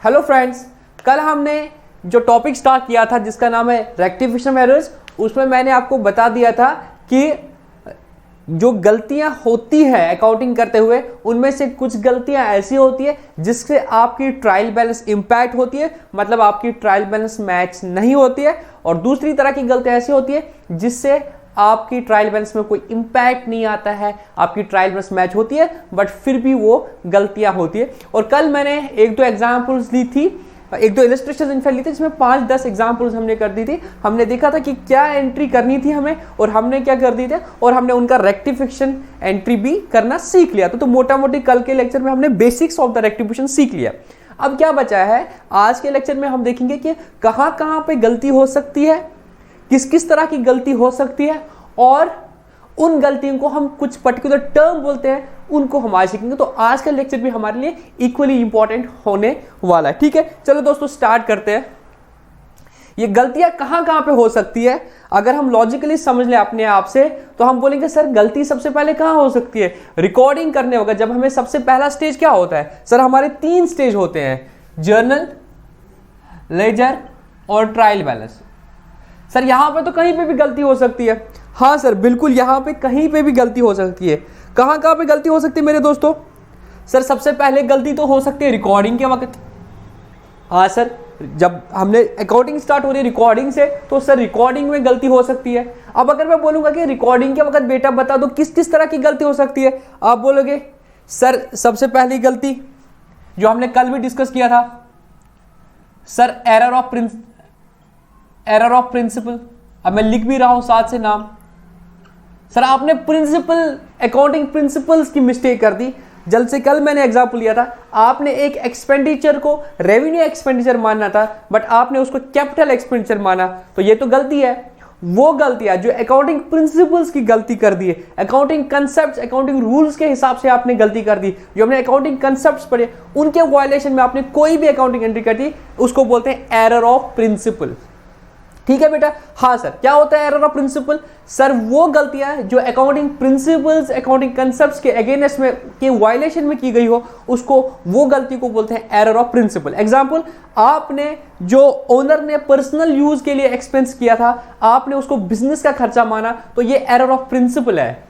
Hello friends, कल हमने जो टॉपिक स्टार्ट किया था जिसका नाम है रेक्टिफिकेशन एरर्स, उसमें मैंने आपको बता दिया था कि जो गलतियां होती हैं अकाउंटिंग करते हुए उनमें से कुछ गलतियां ऐसी होती है जिससे आपकी ट्रायल बैलेंस इंपैक्ट होती है, मतलब आपकी ट्रायल बैलेंस मैच नहीं होती है। और दूसरी तरह की गलतियां ऐसी होती है जिससे आपकी ट्रायल बैलेंस में कोई इंपैक्ट नहीं आता है, आपकी ट्रायल बैलेंस मैच होती है बट फिर भी वो गलतियां होती है। और कल मैंने एक दो एग्जांपल्स ली थी, एक दो इलस्ट्रेशन इनफैक्ट ली थी जिसमें 5-10 एग्जांपल्स हमने कर दी थी। हमने देखा था कि क्या एंट्री करनी थी हमें और हमने क्या कर दी थी और हमने उनका रेक्टिफिकेशन एंट्री भी करना सीख लिया। तो मोटा मोटी कल के लेक्चर में हमने बेसिक्स ऑफ द रेक्टिफिकेशन सीख लिया। अब क्या बचा है, आज के लेक्चर में हम देखेंगे कि कहां कहां पे गलती हो सकती है, किस किस तरह की गलती हो सकती है और उन गलतियों को हम कुछ पर्टिकुलर टर्म बोलते हैं, उनको हम आज सीखेंगे। तो आज का लेक्चर भी हमारे लिए इक्वली इंपॉर्टेंट होने वाला है। ठीक है, चलो दोस्तों स्टार्ट करते हैं। ये गलतियां कहां कहां पे हो सकती है, अगर हम लॉजिकली समझ लें अपने आप से तो हम बोलेंगे सर गलती सबसे पहले कहां हो सकती है, रिकॉर्डिंग करने होगा। जब हमें सबसे पहला स्टेज क्या होता है सर, हमारे 3 स्टेज होते हैं, जर्नल, लेजर और ट्रायल बैलेंस। सर यहां पे तो कहीं पे भी गलती हो सकती है। हाँ सर बिल्कुल, यहां पे कहीं पे भी गलती हो सकती है। कहां कहां पे गलती हो सकती है मेरे दोस्तों? सर सबसे पहले गलती तो हो सकती है रिकॉर्डिंग के वक्त। हाँ सर, जब हमने अकाउंटिंग स्टार्ट हो रही है रिकॉर्डिंग से तो सर रिकॉर्डिंग में गलती हो सकती है। अब अगर मैं बोलूंगा कि रिकॉर्डिंग के वक्त बेटा बता दो किस किस तरह की गलती हो सकती है, आप बोलोगे सर सबसे पहली गलती जो हमने कल भी डिस्कस किया था सर एरर ऑफ प्रिंसिपल। अब मैं लिख भी रहा हूं साथ से नाम। सर आपने प्रिंसिपल, अकाउंटिंग प्रिंसिपल्स की मिस्टेक कर दी। जल्द से कल मैंने एग्जांपल लिया था, आपने एक एक्सपेंडिचर को रेवेन्यू एक्सपेंडिचर मानना था बट आपने उसको कैपिटल एक्सपेंडिचर माना, तो ये तो गलती है। वो गलतियां जो अकाउंटिंग प्रिंसिपल्स की गलती कर दी है, अकाउंटिंग कंसेप्ट, अकाउंटिंग रूल्स के हिसाब से आपने गलती कर दी, जो हमने अकाउंटिंग कंसेप्ट्स पढ़े उनके वायलेशन में आपने कोई भी अकाउंटिंग एंट्री कर दी, उसको बोलते हैं एरर ऑफ प्रिंसिपल। ठीक है बेटा? हाँ सर, क्या होता है एरर ऑफ प्रिंसिपल? सर वो गलतियां जो अकाउंटिंग प्रिंसिपल्स, अकाउंटिंग कंसेप्ट्स के अगेंस्ट में के वायलेशन में की गई हो, उसको, वो गलती को बोलते हैं एरर ऑफ प्रिंसिपल। एग्जांपल, आपने जो ओनर ने पर्सनल यूज के लिए एक्सपेंस किया था, आपने उसको बिजनेस का खर्चा माना, तो ये एरर ऑफ प्रिंसिपल है।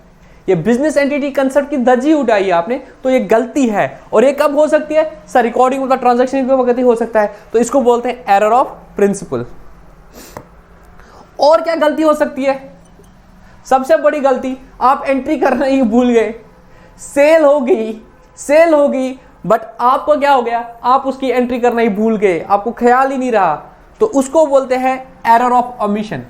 ये बिजनेस एंटिटी कंसेप्ट की धज्जी उठाई है आपने, तो ये गलती है। और ये कब हो सकती है सर? रिकॉर्डिंग का ट्रांजैक्शन के वक्त ही हो सकता है, तो इसको बोलते हैं एरर ऑफ प्रिंसिपल। और क्या गलती हो सकती है? सबसे बड़ी गलती, आप एंट्री करना ही भूल गए, सेल हो गई बट आपको क्या हो गया, आप उसकी एंट्री करना ही भूल गए, आपको ख्याल ही नहीं रहा, तो उसको बोलते हैं एरर ऑफ ओमिशन।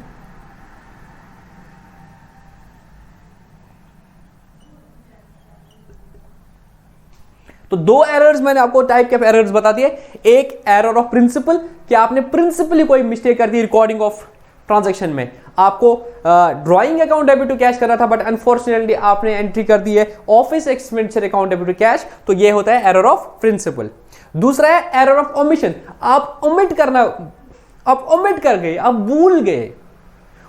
तो 2 एरर्स मैंने आपको टाइप के एरर्स बता दिए। एक एरर ऑफ प्रिंसिपल, कि आपने प्रिंसिपली कोई मिस्टेक कर दी रिकॉर्डिंग ऑफ ट्रांजैक्शन में, आपको drawing account debit to cash करना था बट अनफॉर्चुनेटली आपने एंट्री कर दी है office expenditure account debit to cash, तो ये होता है एरर ऑफ प्रिंसिपल। दूसरा है एरर ऑफ ओमिशन, आप ओमिट कर गए, आप भूल गए।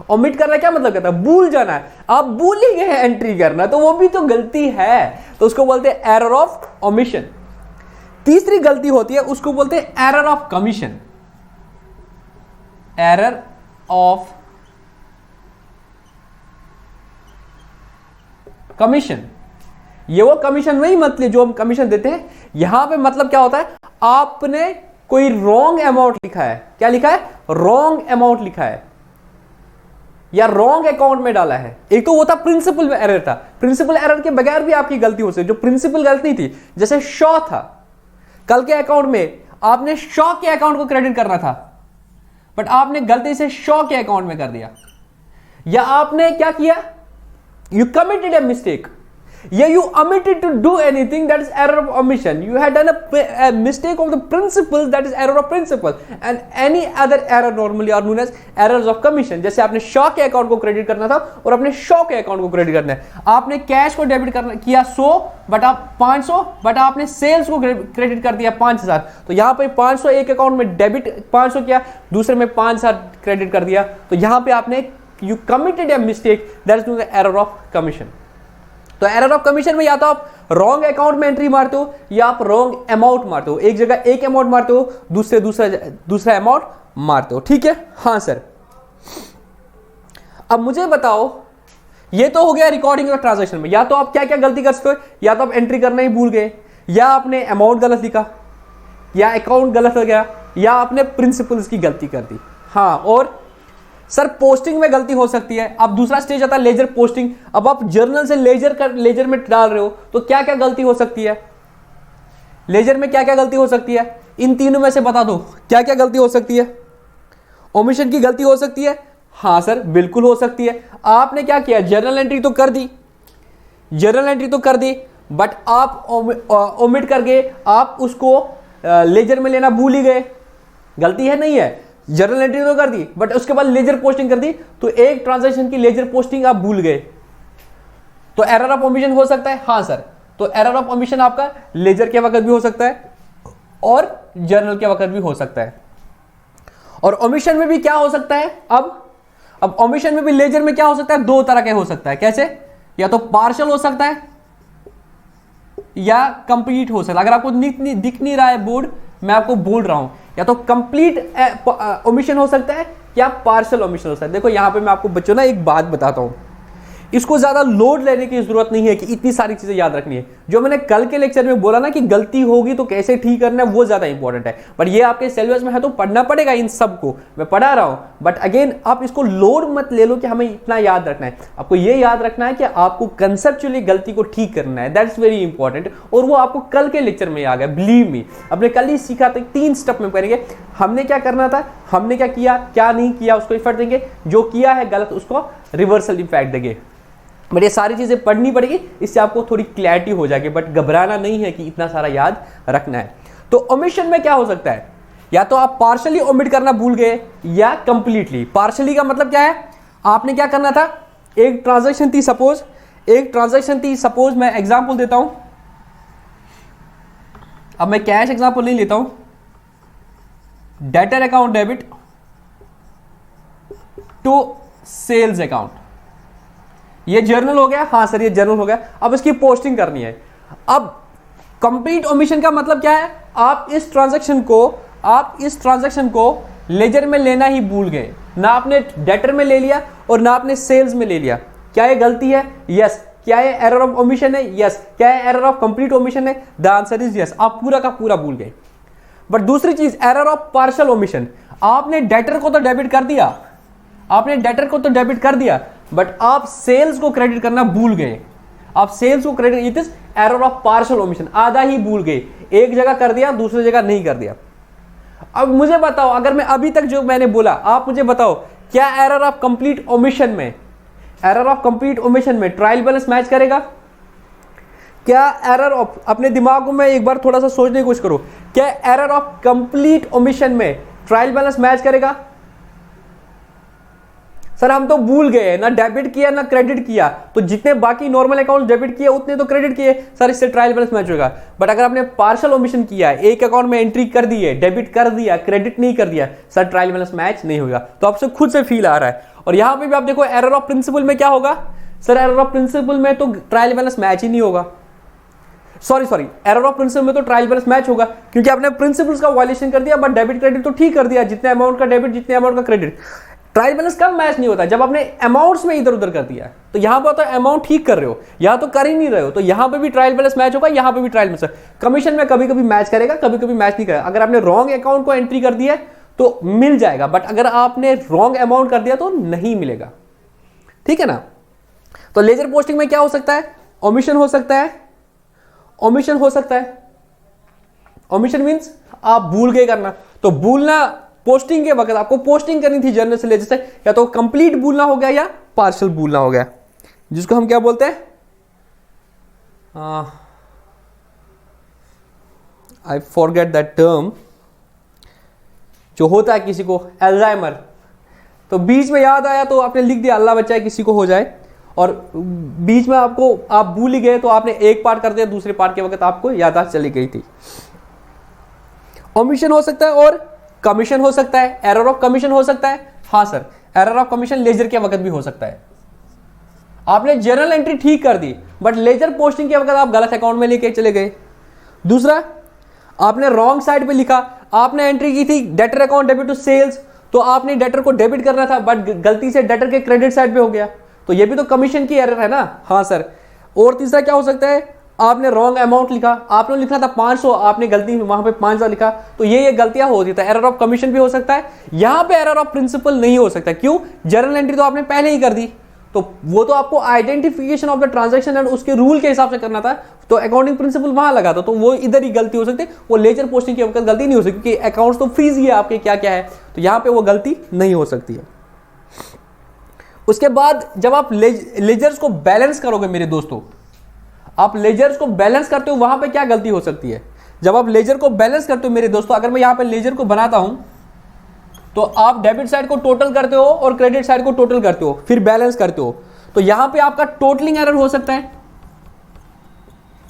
ओमिट करना क्या मतलब कहता है? भूल जाना है, आप भूल ही गए एंट्री करना, तो वो भी तो गलती है, तो उसको बोलते हैं एरर ऑफ ओमिशन। तीसरी गलती होती है, उसको बोलते हैं error of commission. Error of commission, ये वो कमीशन नहीं, मतलब जो हम कमीशन देते हैं, यहां पे मतलब क्या होता है, आपने कोई रॉन्ग अमाउंट लिखा है। क्या लिखा है? रॉन्ग अमाउंट लिखा है या रॉन्ग अकाउंट में डाला है। एक तो वो था प्रिंसिपल में एरर था, प्रिंसिपल एरर के बगैर भी आपकी गलती हो सकती है। जो प्रिंसिपल गलती थी, जैसे शॉ था, कल के अकाउंट में आपने शॉ के अकाउंट को क्रेडिट करना था बट आपने गलती से शॉ के अकाउंट में कर दिया, या आपने क्या किया, यू कमिटेड a mistake, या you omitted to do anything, that is error of omission. You had done a mistake of the principle, that is error of principle, and any other error normally are known as errors of commission. जैसे आपने शॉ के account को credit करना था और अपने शॉ के account को क्रेडिट करना है, आपने कैश को डेबिट करना किया 100 बट आप 500 बट आपने सेल्स को क्रेडिट कर दिया 5000, तो यहां पे 500 एक अकाउंट में डेबिट 500 किया, दूसरे में 5000 क्रेडिट कर दिया, तो यहां पे आपने you committed a mistake, that is known as error of commission. तो एरर ऑफ कमीशन में या तो आप रॉन्ग अकाउंट में एंट्री मारते हो या आप रॉन्ग अमाउंट मारते हो, एक जगह एक अमाउंट मारते हो, दूसरा अमाउंट मारते हो। ठीक है, हाँ सर। अब मुझे बताओ, ये तो हो गया रिकॉर्डिंग ऑफ ट्रांजैक्शन में, या तो आप क्या क्या गलती कर सकते हो, या तो आप एंट्री करना ही भूल गए, या आपने अमाउंट गलत लिखा, या अकाउंट गलत हो गया, या आपने प्रिंसिपल्स की गलती कर दी। हाँ, और सर पोस्टिंग में गलती हो सकती है। अब दूसरा स्टेज आता है लेजर पोस्टिंग। अब आप जर्नल से लेजर में डाल रहे हो तो क्या क्या गलती हो सकती है, लेजर में क्या क्या गलती हो सकती है, इन तीनों में से बता दो क्या क्या गलती हो सकती है। ओमिशन की गलती हो सकती है, हाँ सर बिल्कुल हो सकती है। आपने क्या किया, जर्नल एंट्री तो कर दी, जर्नल एंट्री तो कर दी, बट आप ओमिट करके आप उसको लेजर में लेना भूल ही गए। गलती है नहीं है, जर्नल एंट्री तो कर दी बट उसके बाद लेजर पोस्टिंग कर दी, तो एक ट्रांजैक्शन की लेजर पोस्टिंग आप भूल गए, तो एरर ऑफ ओमिशन हो सकता है। हाँ सर, तो एरर ऑफ ओमिशन आपका लेजर के वक्त भी हो सकता है और जर्नल के वक्त भी हो सकता है। और ओमिशन में भी क्या हो सकता है, अब ओमिशन में भी लेजर में क्या हो सकता है, दो तरह के हो सकता है। कैसे, या तो पार्शियल हो सकता है या कंप्लीट हो सकता है। अगर आपको दिख नहीं रहा है बोर्ड, मैं आपको बोल रहा हूं, या तो कंप्लीट ओमिशन हो सकता है या पार्शियल ओमिशन हो सकता है। देखो यहां पे मैं आपको बच्चों ना एक बात बताता हूं, इसको ज्यादा लोड लेने की जरूरत नहीं है कि इतनी सारी चीजें याद रखनी है। जो मैंने कल के लेक्चर में बोला ना कि गलती होगी तो कैसे ठीक करना है, वो ज्यादा इंपॉर्टेंट है। पर ये आपके सिलेबस में है तो पढ़ना पड़ेगा, इन सबको मैं पढ़ा रहा हूं, बट अगेन आप इसको लोड मत ले लो कि हमें इतना याद रखना है। आपको ये याद रखना है कि आपको कंसेप्चुअली गलती को ठीक करना है, दैट्स वेरी इंपॉर्टेंट। और वो आपको कल के लेक्चर में आ गया, बिलीव मी। अपने कल ही सीखा था, 3 स्टेप में करेंगे। हमने क्या करना था, हमने क्या किया, क्या नहीं किया, उसको इफेक्ट देंगे, जो किया है गलत उसको रिवर्सल इफेक्ट देंगे। बट ये सारी चीजें पढ़नी पड़ेगी, इससे आपको थोड़ी क्लैरिटी हो जाएगी, बट घबराना नहीं है कि इतना सारा याद रखना है। तो ओमिशन में क्या हो सकता है, या तो आप पार्शली ओमिट करना भूल गए या कंप्लीटली। पार्शली का मतलब क्या है, आपने क्या करना था, एक ट्रांजैक्शन थी सपोज, मैं एग्जांपल देता हूं। अब मैं कैश एग्जांपल नहीं लेता हूं, debtor account debit to sales account, ये जर्नल हो गया। हाँ सर ये जर्नल हो गया। अब इसकी पोस्टिंग करनी है। अब कंप्लीट ओमिशन का मतलब क्या है, आप इस ट्रांजैक्शन को लेजर में लेना ही भूल गए, ना आपने डेटर में ले लिया और ना आपने सेल्स में ले लिया। क्या ये गलती है, यस। क्या ये एरर ऑफ ओमिशन है, यस। क्या ये एरर ऑफ कंप्लीट ओमिशन है, द आंसर इज यस। आप पूरा का पूरा भूल गए। बट दूसरी चीज, एरर ऑफ पार्शियल ओमिशन, आपने डेटर को तो डेबिट कर दिया, बट आप सेल्स को क्रेडिट करना भूल गए। आप सेल्स को credit, it is error of partial omission, आधा ही भूल गए, एक जगह कर दिया दूसरी जगह नहीं कर दिया। अब मुझे बताओ, अगर मैं अभी तक जो मैंने बोला, आप मुझे बताओ, क्या एरर ऑफ कंप्लीट ओमिशन में ट्रायल बैलेंस मैच करेगा? क्या एरर ऑफ, अपने दिमाग में एक बार थोड़ा सा सोचने की कोशिश करो, क्या एरर ऑफ कंप्लीट ओमिशन में ट्रायल बैलेंस मैच करेगा? सर हम तो भूल गए, ना डेबिट किया ना क्रेडिट किया, तो जितने बाकी नॉर्मल अकाउंट डेबिट किए उतने तो क्रेडिट किए, सर इससे ट्रायल बैलेंस मैच होगा। बट अगर आपने पार्शियल ओमिशन किया है, एक अकाउंट में एंट्री कर दी है, डेबिट कर दिया, क्रेडिट नहीं कर दिया, सर ट्रायल बैलेंस मैच नहीं होगा। तो आपसे खुद से फील आ रहा है। और यहां पे भी आप देखो एरर ऑफ प्रिंसिपल में क्या होगा, सर एरर ऑफ प्रिंसिपल में तो ट्रायल बैलेंस मैच ही नहीं होगा। सॉरी एरर ऑफ प्रिंसिपल में तो ट्रायल बैलेंस मैच होगा, क्योंकि आपने प्रिंसिपल्स का वायलेशन कर दिया, बट डेबिट क्रेडिट तो ठीक कर दिया, जितने अमाउंट का डेबिट जितने अमाउंट का क्रेडिट। ट्रायल बैलेंस कब मैच नहीं होता, जब आपने अमाउंट्स में इधर उधर कर दिया। तो यहां पर तो अमाउंट ठीक कर रहे हो, यहां तो कर ही नहीं रहे हो, तो यहां पे भी ट्रायल बैलेंस मैच होगा, यहां पे भी ट्रायल बैलेंस। कमीशन में कभी कभी मैच करेगा, कभी कभी मैच नहीं करेगा। अगर आपने रॉन्ग अकाउंट को एंट्री कर दिया तो मिल जाएगा, बट अगर आपने रॉन्ग अमाउंट कर दिया तो नहीं मिलेगा। ठीक है ना। तो लेजर पोस्टिंग में क्या हो सकता है, ओमिशन हो सकता है। ओमिशन मींस आप भूल गए करना, तो भूलना पोस्टिंग के वक्त आपको पोस्टिंग करनी थी जर्नल से लेजर से, या तो कंप्लीट भूलना हो गया या पार्शियल भूलना हो गया, जिसको हम क्या बोलते हैं, आई फॉरगेट दैट टर्म, जो होता है किसी को अल्जाइमर। तो बीच में याद आया तो आपने लिख दिया, अल्लाह बचाए किसी को हो जाए, और बीच में आप भूल ही गए तो आपने एक पार्ट कर दिया, दूसरे पार्ट के वक्त आपको याददाश्त चली गई थी। ओमिशन हो सकता है और कमीशन हो सकता है, एरर ऑफ कमीशन हो सकता है। हाँ sir, error of commission ledger के वक्त भी हो सकता है। आपने जर्नल एंट्री ठीक कर दी, बट लेजर पोस्टिंग के वक्त आप गलत अकाउंट में लेके चले गए। दूसरा, आपने रॉन्ग साइड पे लिखा, आपने एंट्री की थी debtor account debit to sales, तो आपने डेटर को डेबिट करना था, बट गलती से डेटर के क्रेडिट साइड पे हो गया, तो ये भी तो कमीशन की एरर है ना। हाँ सर। और तीसरा क्या हो सकता है, आपने रॉन्ग अमाउंट लिखा, आपने लिखा था 500, आपने गलती वहां पे 5000 लिखा, तो ये गलतियां होती है। एरर ऑफ कमीशन भी हो सकता है, यहां पे एरर ऑफ प्रिंसिपल नहीं हो सकता। क्यों? जर्नल एंट्री तो आपने पहले ही कर दी, तो वो तो आपको identification of the transaction and उसके रूल के हिसाब से करना था, तो अकाउंटिंग प्रिंसिपल वहां लगा था, तो वो इधर ही गलती हो सकती है, वो लेजर पोस्टिंग के वक्त गलती नहीं हो सकती, क्योंकि अकाउंट्स तो फ्रीज ही है आपके क्या क्या है, तो यहां पे वो गलती नहीं हो सकती है। उसके बाद जब आप लेजर्स को बैलेंस करोगे मेरे दोस्तों, आप लेजर्स को बैलेंस करते हो, वहां पे क्या गलती हो सकती है? जब आप लेजर को बैलेंस करते हो मेरे दोस्तों, अगर मैं यहां पे लेजर को बनाता हूं, तो आप डेबिट साइड को टोटल करते हो और क्रेडिट साइड को टोटल करते हो, फिर बैलेंस करते हो, तो यहां पे आपका टोटलिंग एरर हो सकता है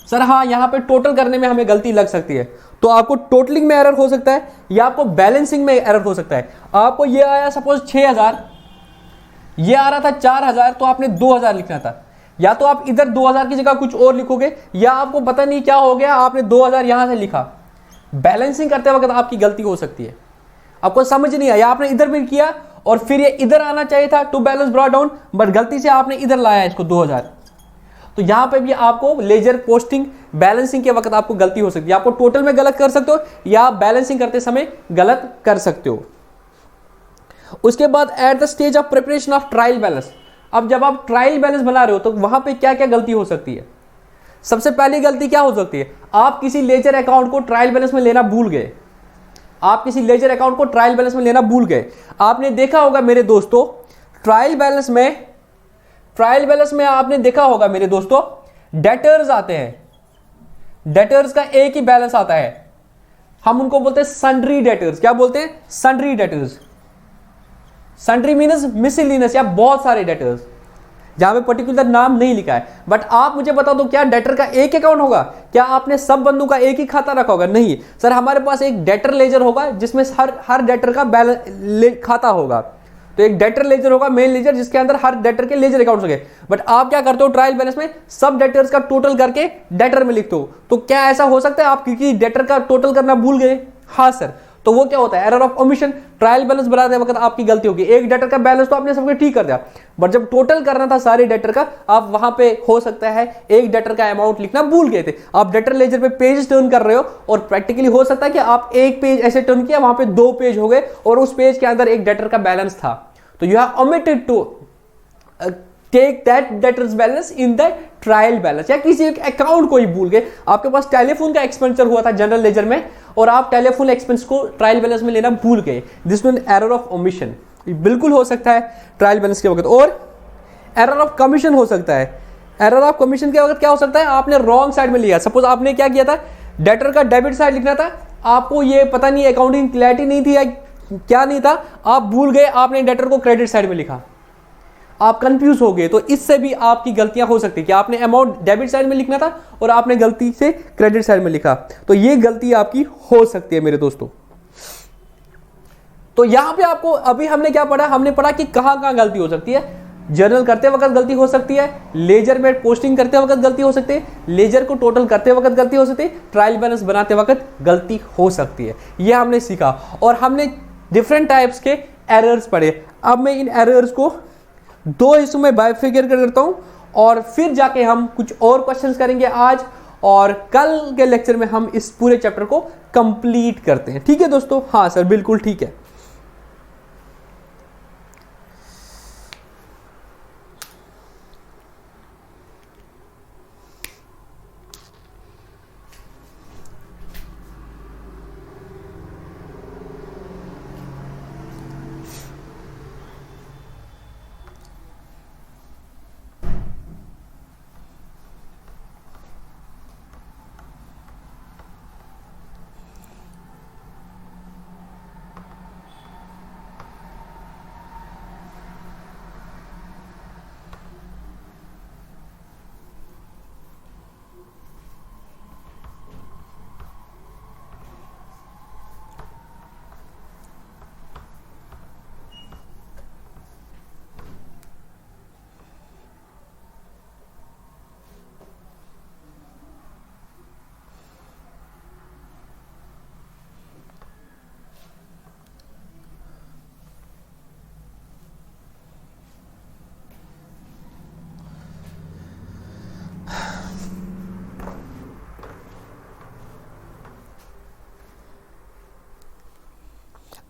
सर। हाँ, यहां पे टोटल करने में हमें गलती लग सकती है, तो आपको टोटलिंग में एरर हो सकता है, या आपको बैलेंसिंग में एरर हो सकता है। आपको ये आया सपोज 6000, ये आ रहा था 4000, तो आपने 2000 लिखना था, या तो आप इधर 2000 की जगह कुछ और लिखोगे, या आपको पता नहीं क्या हो गया, आपने 2000 यहां से लिखा। बैलेंसिंग करते वक्त आपकी गलती हो सकती है, आपको समझ नहीं आया, आपने इधर भी किया और फिर ये इधर आना चाहिए था, to balance brought down, but गलती से आपने इधर लाया इसको 2000, तो यहां पे भी आपको लेजर पोस्टिंग बैलेंसिंग के वक्त आपको गलती हो सकती है। आपको टोटल में गलत कर सकते हो, या आप बैलेंसिंग करते समय गलत कर सकते हो। उसके बाद at the stage of preparation of trial balance, अब जब आप ट्रायल बैलेंस बना रहे हो तो वहां पे क्या क्या गलती हो सकती है? सबसे पहली गलती क्या हो सकती है, आप किसी लेजर अकाउंट को ट्रायल बैलेंस में लेना भूल गए। आप किसी लेजर अकाउंट को ट्रायल बैलेंस में लेना भूल गए। आपने देखा होगा मेरे दोस्तों, ट्रायल बैलेंस में आपने देखा होगा मेरे दोस्तों, डेटर्स आते हैं, डेटर्स का एक ही बैलेंस आता है, हम उनको बोलते हैं सन्ड्री डेटर्स। क्या बोलते हैं? Sundry debtors. Sundry means miscellaneous, या बहुत सारे डेटर्स, जहां पे पर्टिकुलर नाम नहीं लिखा है। बट आप मुझे बता दो, क्या डेटर का एक अकाउंट होगा? क्या आपने सब बंदों का एक ही खाता रखा होगा? नहीं सर, हमारे पास एक डेटर लेजर होगा जिसमें हर डेटर का खाता होगा। तो एक डेटर लेजर होगा, मेन लेजर, जिसके अंदर हर डेटर के लेजर अकाउंट्स होंगे। बट आप क्या करते हो ट्रायल बैलेंस में, सब डेटर्स का टोटल करके डेटर में लिखते हो। तो क्या ऐसा हो सकता है आप क्योंकि डेटर का टोटल करना भूल गए? हाँ सर, तो वो क्या होता है? Error of omission. Trial balance बनाते वक्त आपकी गलती होगी, एक डेटर का बैलेंस तो आपने सबके ठीक कर दिया, बट जब टोटल करना था सारे डेटर का, आप वहां पे हो सकता है एक डेटर का अमाउंट लिखना भूल गए थे। आप डेटर लेजर पे पेज टर्न कर रहे हो, और प्रैक्टिकली हो सकता है कि आप एक पेज ऐसे टर्न किया, वहां पे 2 पेज हो गए, और उस पेज के अंदर एक डेटर का बैलेंस था, तो you have omitted to take that debtors balance in the trial balance. या किसी एक अकाउंट को ही भूल गए, आपके पास टेलीफोन का एक्सपेंडिचर हुआ था जनरल लेजर में, और आप टेलीफोन एक्सपेंस को ट्रायल बैलेंस में लेना भूल गए, this mean error of omission. बिल्कुल हो सकता है ट्रायल बैलेंस के वक्त। और एरर ऑफ कमीशन हो सकता है। एरर ऑफ कमीशन के वक्त क्या हो सकता है, आपने रॉन्ग साइड में लिया। सपोज आपने क्या किया था, डेटर का डेबिट साइड लिखना था, आपको ये पता नहीं अकाउंटिंग क्लैरिटी नहीं थी या क्या नहीं था, आप भूल गए, आपने डेटर को क्रेडिट साइड में लिखा, आप कंफ्यूज हो गए। तो इससे भी आपकी गलतियां हो सकती है कि आपने अमाउंट डेबिट साइड में लिखना था और आपने गलती से क्रेडिट साइड में लिखा, तो ये गलती आपकी हो सकती है मेरे दोस्तों। तो यहां पे आपको अभी हमने क्या पढ़ा, हमने पढ़ा कि कहां कहां गलती हो सकती है। जर्नल करते वक्त गलती हो सकती है, लेजर में पोस्टिंग करते वक्त गलती हो सकती है, लेजर को टोटल करते वक्त गलती हो सकती है, ट्रायल बैलेंस बनाते वक्त गलती हो सकती है। यह हमने सीखा, और हमने डिफरेंट टाइप्स के एरर्स पढ़े। अब मैं इन एरर्स को 2 हिस्सों में बाइफिगर करता हूं, और फिर जाके हम कुछ और क्वेश्चंस करेंगे आज, और कल के लेक्चर में हम इस पूरे चैप्टर को कंप्लीट करते हैं। ठीक है दोस्तों? हाँ सर, बिल्कुल ठीक है।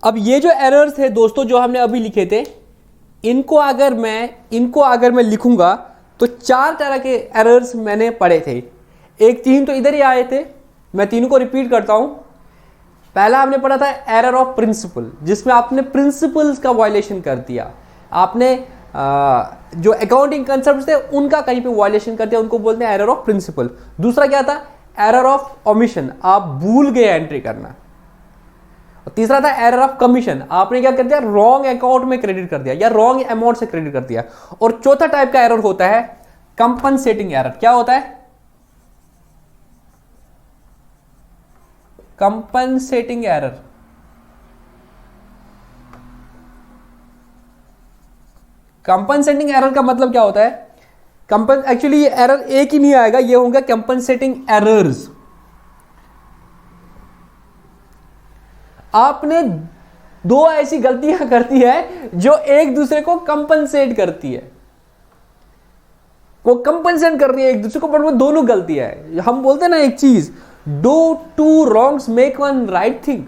अब ये जो एरर्स थे दोस्तों जो हमने अभी लिखे थे, इनको अगर मैं लिखूंगा तो 4 तरह के एरर्स मैंने पढ़े थे। एक 3 तो इधर ही आए थे, मैं तीनों को रिपीट करता हूं। पहला हमने पढ़ा था एरर ऑफ प्रिंसिपल, जिसमें आपने प्रिंसिपल्स का वायलेशन कर दिया, आपने जो अकाउंटिंग कंसेप्ट थे उनका कहीं पे वायलेशन कर दिया, उनको बोलते हैं एरर ऑफ प्रिंसिपल। दूसरा क्या था, एरर ऑफ ओमिशन, आप भूल गए एंट्री करना। और तीसरा था एरर ऑफ कमीशन, आपने क्या कर दिया, रॉन्ग अकाउंट में क्रेडिट कर दिया या रॉन्ग अमाउंट से क्रेडिट कर दिया। और चौथा टाइप का एरर होता है कंपनसेटिंग एरर। क्या होता है, कंपनसेटिंग एरर। कंपनसेटिंग एरर का मतलब क्या होता है, एक्चुअली ये एरर एक ही नहीं आएगा, ये होगा कंपनसेटिंग एरर्स। आपने 2 ऐसी गलतियां करती है जो एक दूसरे को कंपनसेट करती है, वो कंपनसेट कर रही है एक दूसरे को, पर वो दोनों गलतियां है। हम बोलते हैं ना एक चीज, do 2 wrongs make 1 right thing.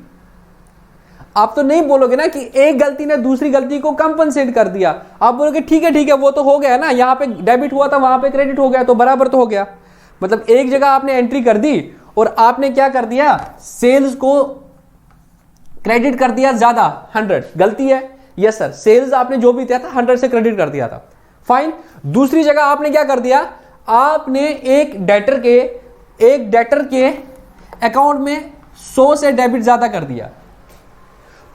आप तो नहीं बोलोगे ना कि एक गलती ने दूसरी गलती को कंपनसेट कर दिया, आप बोलोगे ठीक है वो तो हो गया ना, यहां पे डेबिट हुआ था वहां पे क्रेडिट हो गया तो बराबर तो हो गया। मतलब एक जगह आपने एंट्री कर दी और आपने क्या कर दिया, सेल्स को क्रेडिट कर दिया ज्यादा 100, गलती है। यस सर, सेल्स आपने जो भी दिया था 100 से क्रेडिट कर दिया था, फाइन। दूसरी जगह आपने क्या कर दिया, आपने एक डेटर के अकाउंट में 100 से डेबिट ज्यादा कर दिया।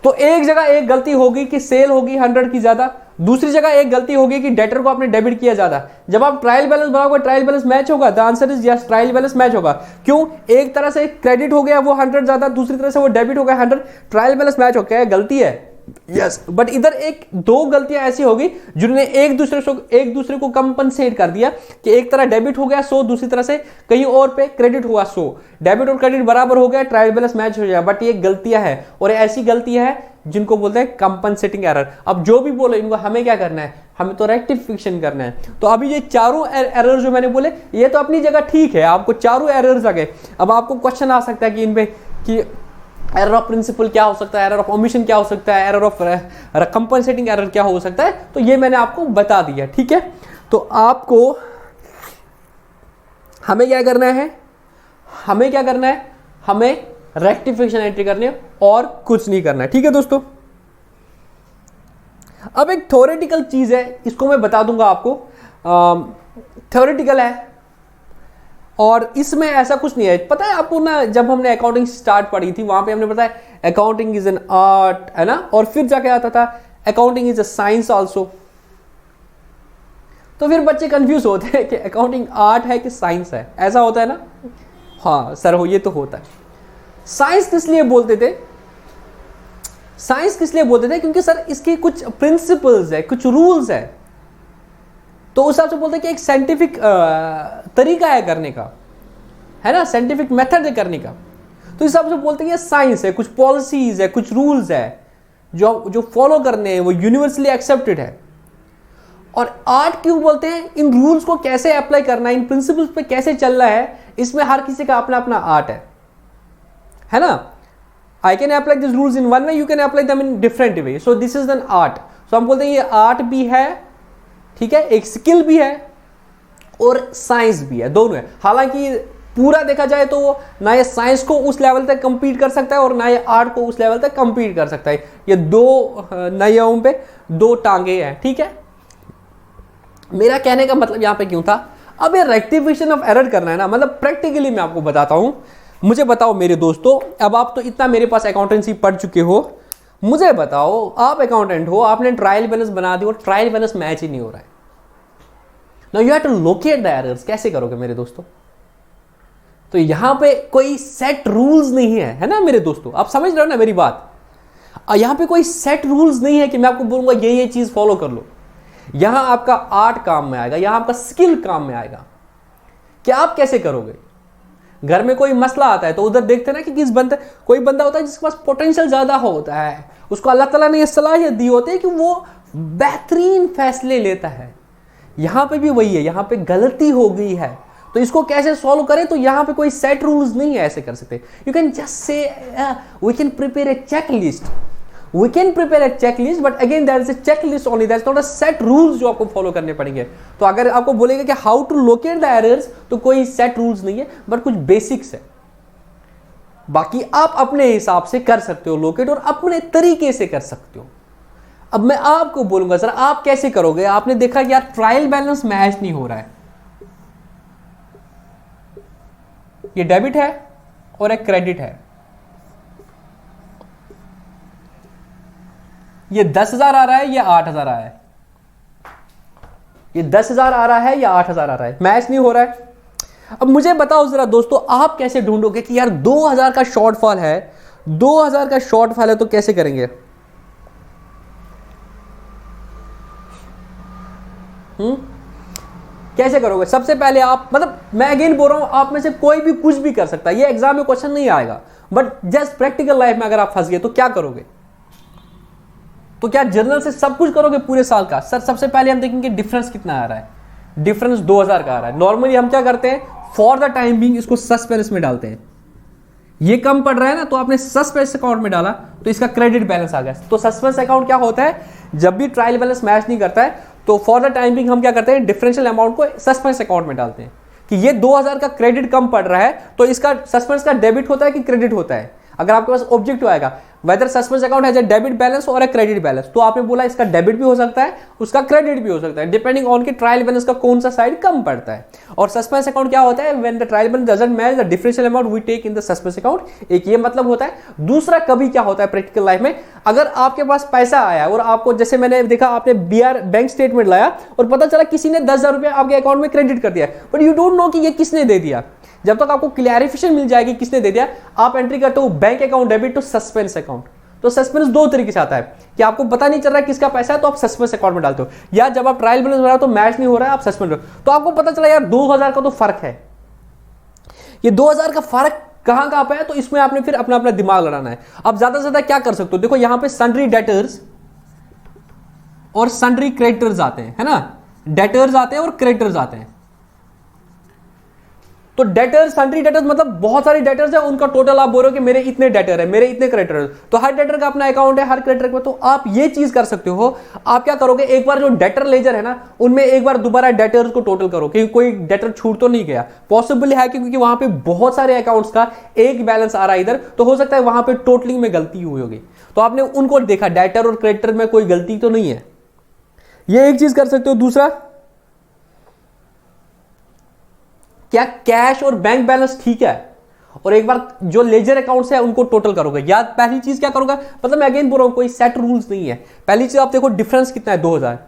तो एक जगह एक गलती होगी कि सेल होगी 100 की ज्यादा, दूसरी जगह एक गलती होगी कि डेटर को आपने डेबिट किया ज्यादा। जब आप ट्रायल बैलेंस बनाओगे, ट्रायल बैलेंस मैच होगा, the answer is yes, trial balance match होगा। क्यों, एक तरह से क्रेडिट हो गया वो 100 ज्यादा, दूसरी तरह से वो डेबिट हो गया 100, ट्रायल बैलेंस मैच हो गया, गलती है यस। बट इधर 2 गलतियां ऐसी होगी जिन्होंने एक दूसरे को कंपनसेट कर दिया कि एक तरह डेबिट हो गया 100, दूसरी तरह से कहीं और पे क्रेडिट हुआ 100, डेबिट और क्रेडिट बराबर हो गया, ट्रायल बैलेंस मैच हो जाए। बट ये गलतियां हैं और ऐसी गलतियां हैं जिनको बोलते हैं कंपनसेटिंग एरर। अब जो भी बोले इनको हमें क्या करना है, हमें तो रेक्टिफिकेशन करना है। तो अभी ये चारों एरर जो मैंने बोले ये तो अपनी जगह ठीक है, आपको चारों एरर्स आ गए। अब आपको क्वेश्चन आ सकता है कि इनपे कि एरर ऑफ प्रिंसिपल क्या हो सकता है, एरर ऑफ ओमिशन क्या हो सकता है, एरर ऑफ कंपनसेटिंग एरर क्या हो सकता है, तो ये मैंने आपको बता दिया, ठीक है। तो आपको हमें क्या करना है, हमें रेक्टिफिकेशन एंट्री करनी है और कुछ नहीं करना है, ठीक है दोस्तों। अब एक थ्योरेटिकल चीज है, इसको मैं बता दूंगा आपको, थ्योरेटिकल है और इसमें ऐसा कुछ नहीं है। पता है आपको ना, जब हमने अकाउंटिंग स्टार्ट पढ़ी थी वहां पे हमने बताया अकाउंटिंग इज एन आर्ट, है ना, और फिर जाके आता था accounting is a science also. तो फिर बच्चे कंफ्यूज होते हैं कि अकाउंटिंग आर्ट है कि साइंस है, ऐसा होता है ना। हाँ सर हो, ये तो होता है। साइंस किस लिए बोलते थे, क्योंकि सर इसके कुछ प्रिंसिपल्स है, कुछ रूल्स है, तो उस हिसाब से बोलते हैं कि एक साइंटिफिक तरीका है करने का, है ना, साइंटिफिक मेथड है करने का। तो इस हिसाब से बोलते हैं साइंस है, कुछ पॉलिसीज है, कुछ रूल्स है जो फॉलो करने हैं, वो यूनिवर्सली एक्सेप्टेड है। और आर्ट क्यों बोलते हैं, इन रूल्स को कैसे अप्लाई करना है, इन प्रिंसिपल्स पे कैसे चलना है, इसमें हर किसी का अपना अपना आर्ट है ना। I can apply this rules in one way, you can apply them in different way, so this is an art. So हम बोलते हैं ये आर्ट भी है, ठीक है, एक स्किल भी है और साइंस भी है, दोनों है। हालांकि पूरा देखा जाए तो ना ये साइंस को उस लेवल तक कंपीट कर सकता है और ना ये आर्ट को उस लेवल तक कंपीट कर सकता है। ये 2 नैयों पे 2 टांगे हैं, ठीक है। मेरा कहने का मतलब यहां पे क्यों था, अब ये रेक्टिफिकेशन ऑफ एरर करना है ना, मतलब प्रैक्टिकली मैं आपको बताता हूं। मुझे बताओ मेरे दोस्तों, अब आप तो इतना मेरे पास अकाउंटेंसी पढ़ चुके हो, मुझे बताओ आप अकाउंटेंट हो, आपने ट्रायल बैलेंस बना दी और ट्रायल बैलेंस मैच ही नहीं हो रहा है। Now you have to locate the errors, कैसे करोगे मेरे दोस्तों। तो यहां पे कोई सेट रूल्स नहीं है ना मेरे दोस्तों, आप समझ रहे हो ना मेरी बात। यहां पे कोई सेट रूल्स नहीं है कि मैं आपको बोलूंगा ये चीज फॉलो कर लो। यहां आपका आर्ट काम में आएगा, यहां आपका स्किल काम में आएगा कि आप कैसे करोगे। घर में कोई मसला आता है तो उधर देखते ना कि कोई बंदा होता है जिसके पास पोटेंशियल ज्यादा होता है, उसको अल्लाह ताला ने यह सलाहियत दी होती है कि वो बेहतरीन फैसले लेता है। यहां पे भी वही है, यहां पे गलती हो गई है तो इसको कैसे सॉल्व करें, तो यहां पे कोई सेट रूल्स नहीं है, ऐसे कर सकते। You can just say we can prepare a checklist. We can prepare a checklist, but again that is a checklist only, that's not a set rules जो आपको follow करने पड़ेंगे। तो अगर आपको बोलेगा कि how to locate the errors, तो कोई सेट रूल्स नहीं है, बट कुछ बेसिक्स है। बाकी आप अपने हिसाब से कर सकते हो लोकेट, और अपने तरीके से कर सकते हो। अब मैं आपको बोलूंगा सर आप कैसे करोगे। आपने देखा कि यार ट्रायल बैलेंस मैच नहीं हो रहा है, ये डेबिट है और एक क्रेडिट है, ये 10,000 आ रहा है, ये 8,000 आ रहा है, ये 10,000 आ रहा है या 8,000 आ रहा है, मैच नहीं हो रहा है। अब मुझे बताओ जरा दोस्तों, आप कैसे ढूंढोगे कि यार 2,000 का शॉर्टफॉल है, 2,000 का शॉर्टफॉल है, तो कैसे करेंगे? कैसे करोगे? सबसे पहले आप, मतलब मैं अगेन बोल रहा हूं, आप में से कोई भी कुछ भी कर सकता है, ये एग्जाम में क्वेश्चन नहीं आएगा, बट जस्ट प्रैक्टिकल लाइफ में अगर आप फंस गए तो क्या करोगे? तो क्या जर्नल से सब कुछ करोगे पूरे साल का? सर सबसे पहले हम देखेंगे डिफरेंस कितना आ रहा है। डिफरेंस 2,000 का आ रहा है। नॉर्मली हम क्या करते हैं, फॉर द टाइम बीइंग इसको सस्पेंस में डालते हैं। ये कम पड़ रहा है ना, तो आपने सस्पेंस अकाउंट में डाला तो इसका क्रेडिट बैलेंस आ गया। तो सस्पेंस अकाउंट क्या होता है, जब भी ट्रायल बैलेंस मैच नहीं करता है तो फॉर द टाइम बीइंग हम क्या करते हैं, डिफरेंशियल अमाउंट को सस्पेंस अकाउंट में डालते हैं कि ये 2,000 का क्रेडिट कम पड़ रहा है, तो इसका सस्पेंस का डेबिट होता है कि क्रेडिट होता है। अगर आपके पास ऑब्जेक्टिव आएगा whether suspense account has a debit balance और अ क्रेडिट बैलेंस, तो आपने बोला इसका डेबिट भी हो सकता है, उसका क्रेडिट भी हो सकता है, डिपेंडिंग ऑन कि ट्रायल बैलेंस का कौन सा साइड कम पड़ता है। और सस्पेंस अकाउंट क्या होता है, when the trial balance doesn't match the differential amount we take in the suspense account. एक ये मतलब होता है। दूसरा, कभी क्या होता है प्रैक्टिकल लाइफ में, अगर आपके पास पैसा आया और आपको, जैसे मैंने देखा आपने बीआर बैंक स्टेटमेंट लाया और पता चला किसी ने 10,000 रुपया आपके अकाउंट में क्रेडिट कर दिया, बट यू डोंट नो कि ये किसने दे दिया। जब तक आपको क्लैरिफिकेशन मिल जाएगी किसने दे दिया, आप एंट्री करते हो bank account debit to suspense account. तो सस्पेंस दो तरीके से आता है कि आपको पता नहीं चल रहा है किसका पैसा है, तो आप सस्पेंस अकाउंट में डालते हो, या जब आप ट्रायल बैलेंस हो रहा है तो मैच नहीं हो रहा है, आप सस्पेंड हो, तो आपको पता चला यार 2,000 का तो फर्क है। ये 2,000 का फर्क कहां पे है, तो इसमें आपने फिर अपना अपना दिमाग लड़ाना है। अब ज्यादा से ज्यादा क्या कर सकते हो, देखो यहां पे सन्ड्री डेटर्स और सन्ड्री क्रेडिटर्स आते हैं, है ना, डेटर्स आते हैं और क्रेडिटर्स आते हैं। तो डेटर्स, सन्ड्री डेटर्स मतलब बहुत सारी डेटर्स है, उनका टोटल आप बोल रहे हो कि मेरे इतने डेटर है, मेरे इतने क्रेडिटर है, तो हर डेटर का अपना अकाउंट है, हर क्रेडिटर का। तो आप ये चीज कर सकते हो, आप क्या करोगे, एक बार जो डेटर लेजर है ना, उनमें एक बार दोबारा डेटर्स को टोटल करो कि कोई डेटर छूट तो नहीं गया। पॉसिबल है क्योंकि वहां पे बहुत सारे अकाउंट्स का एक बैलेंस आ रहा है इधर, तो हो सकता है वहां पे टोटलिंग में गलती हुई होगी, तो आपने उनको देखा डेटर और क्रेडिटर में कोई गलती तो नहीं है, ये एक चीज कर सकते हो। दूसरा, क्या कैश और बैंक बैलेंस ठीक है, और एक बार जो लेजर अकाउंट्स है उनको टोटल करोगे। या पहली चीज क्या करोगे, मतलब मैं अगेन बोल रहा हूं कोई सेट रूल्स नहीं है। पहली चीज आप देखो डिफरेंस कितना है 2,000,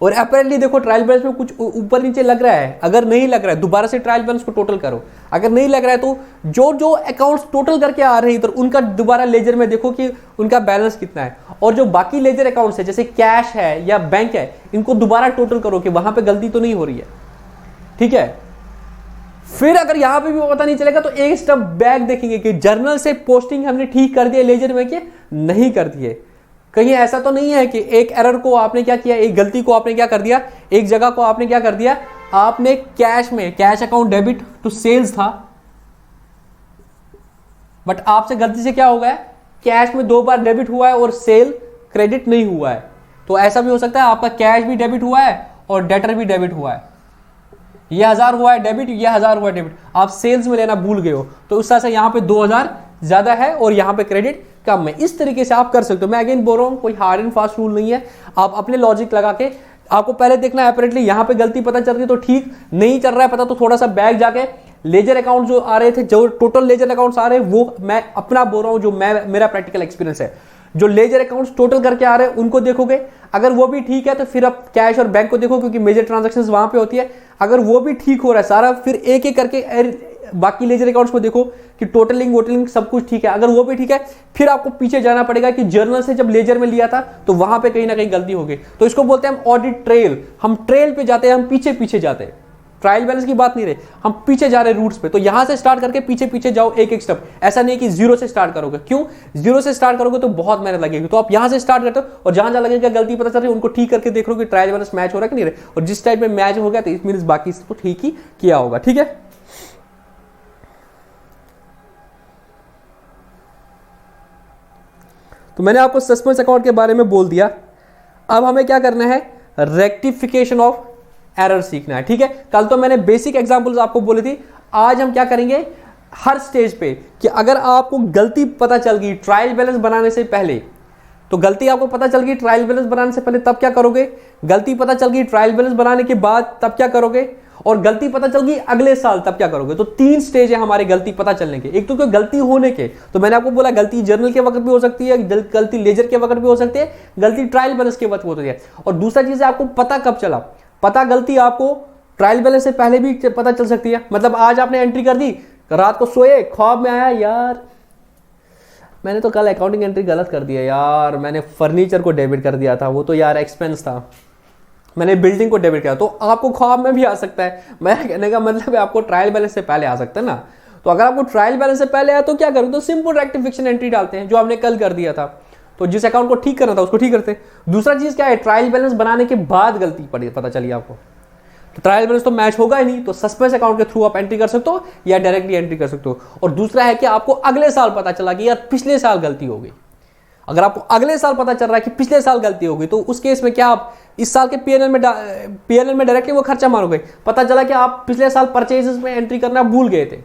और अपेरेंटली देखो ट्रायल बैलेंस में कुछ ऊपर नीचे लग रहा है। अगर नहीं लग रहा है दोबारा से ट्रायल बैलेंस को टोटल करो, अगर नहीं लग रहा है तो जो जो अकाउंट्स टोटल करके आ रहे हैं इधर उनका दोबारा लेजर में देखो कि उनका बैलेंस कितना है, और जो बाकी लेजर अकाउंट्स है जैसे कैश है या बैंक है, इनको दोबारा टोटल करो कि वहां पर गलती तो नहीं हो रही है, ठीक है। फिर अगर यहां पे भी पता नहीं चलेगा तो एक स्टेप बैक देखेंगे कि जर्नल से पोस्टिंग हमने ठीक कर दिया लेजर में कि नहीं कर दिए। कहीं ऐसा तो नहीं है कि एक एरर को आपने क्या किया, एक गलती को आपने क्या कर दिया, एक जगह को आपने क्या कर दिया, आपने कैश में, cash account debit to sales था, बट आपसे गलती से क्या हो गया, कैश में 2 बार डेबिट हुआ है और सेल क्रेडिट नहीं हुआ है। तो ऐसा भी हो सकता है आपका कैश भी डेबिट हुआ है और डेटर भी डेबिट हुआ है, ये 1,000 हुआ है डेबिट, ये 1,000 हुआ है डेबिट, आप सेल्स में लेना भूल गए हो, तो उस तरह से यहां पे 2,000 ज्यादा है और यहां पे क्रेडिट कम है। इस तरीके से आप कर सकते हो। मैं अगेन बोल रहा हूं कोई हार्ड एंड फास्ट रूल नहीं है, आप अपने लॉजिक लगा के, आपको पहले देखना है अपरेंटली यहां पे गलती पता चल रही है तो ठीक, नहीं चल रहा है पता तो थोड़ा सा बैक जाके लेजर अकाउंट जो आ रहे थे, जो टोटल लेजर अकाउंट्स आ रहे हैं, वो मैं अपना बोल रहा हूं, जो मेरा प्रैक्टिकल एक्सपीरियंस है, जो लेजर अकाउंट्स टोटल करके आ रहे हैं उनको देखोगे, अगर वो भी ठीक है तो फिर आप कैश और बैंक को देखो क्योंकि मेजर ट्रांजैक्शंस वहां पे होती है। अगर वो भी ठीक हो रहा है सारा, फिर एक एक करके बाकी लेजर अकाउंट्स को देखो कि टोटलिंग वोटलिंग सब कुछ ठीक है। अगर वो भी ठीक है, फिर आपको पीछे जाना पड़ेगा कि जर्नल से जब लेजर में लिया था तो वहां पे कहीं ना कहीं गलती होगी, तो इसको बोलते हैं हम ऑडिट ट्रेल। हम ट्रेल पे जाते हैं, हम पीछे पीछे जाते हैं, ट्रायल बैलेंस की बात नहीं रही, हम पीछे जा रहे हैं रूट्स पे। तो यहां से स्टार्ट करके पीछे पीछे जाओ एक एक स्टेप, ऐसा नहीं कि जीरो से स्टार्ट करोगे। क्यों जीरो से स्टार्ट करोगे तो बहुत मेहनत लगेगी, तो आप यहां से स्टार्ट करते हो और जहां जहां लगेगा गलती पता चल रही है उनको ठीक करके देख लो कि ट्रायल बैलेंस मैच हो रहा है कि नहीं रहा, और जिस टाइप में मैच हो गया तो इट मींस बाकी तो ठीक ही किया होगा, ठीक है। तो मैंने आपको सस्पेंस अकाउंट के बारे में बोल दिया। अब हमें क्या करना है, रेक्टिफिकेशन ऑफ एरर सीखना है। ठीक है, कल तो मैंने बेसिक एग्जांपल्स आपको बोली थी, आज हम क्या करेंगे हर स्टेज पे कि अगर आपको गलती पता चल गई ट्रायल बैलेंस बनाने से पहले, तो गलती आपको पता चल गई ट्रायल बैलेंस बनाने से पहले तब क्या करोगे, गलती पता चल गई ट्रायल बैलेंस बनाने के बाद तब क्या करोगे, और गलती पता चल गई अगले साल तब क्या करोगे। तो 3 स्टेज है हमारी गलती पता चलने के। एक तो गलती होने के, तो मैंने आपको बोला गलती जर्नल के वक्त भी हो सकती है, गलती लेजर के वक्त भी हो सकती है, गलती ट्रायल बैलेंस के वक्त भी होती है। और दूसरा चीज है आपको पता कब चला, पता गलती आपको ट्रायल बैलेंस से पहले भी पता चल सकती है। मतलब आज आपने एंट्री कर दी, रात को सोए, ख्वाब में आया यार मैंने तो कल अकाउंटिंग एंट्री गलत कर दिया यार, मैंने फर्नीचर को डेबिट कर दिया था, वो तो यार एक्सपेंस था, मैंने बिल्डिंग को डेबिट किया। तो आपको ख्वाब में भी आ सकता है। मैं कहने का मतलब है आपको ट्रायल बैलेंस से पहले आ सकता है ना। तो अगर आपको ट्रायल बैलेंस से पहले आया तो क्या करूं, तो सिंपल रेक्टिफिकेशन एंट्री डालते हैं जो हमने कल कर दिया था। तो जिस अकाउंट को ठीक करना था उसको ठीक करते हैं। दूसरा चीज क्या है, ट्रायल बैलेंस बनाने के बाद गलती पता चली आपको, तो ट्रायल बैलेंस तो मैच होगा ही नहीं, तो सस्पेंस अकाउंट के थ्रू आप एंट्री कर सकते हो या डायरेक्टली एंट्री कर सकते हो। और दूसरा है कि आपको अगले साल पता चला कि यार पिछले साल गलती हो गई। अगर आपको अगले साल पता चल रहा है कि पिछले साल गलती हो गई, तो उस केस में क्या आप इस साल के पीएनएल में डायरेक्टली वो खर्चा मारोगे। पता चला कि आप पिछले साल परचेजेस में एंट्री करना भूल गए थे,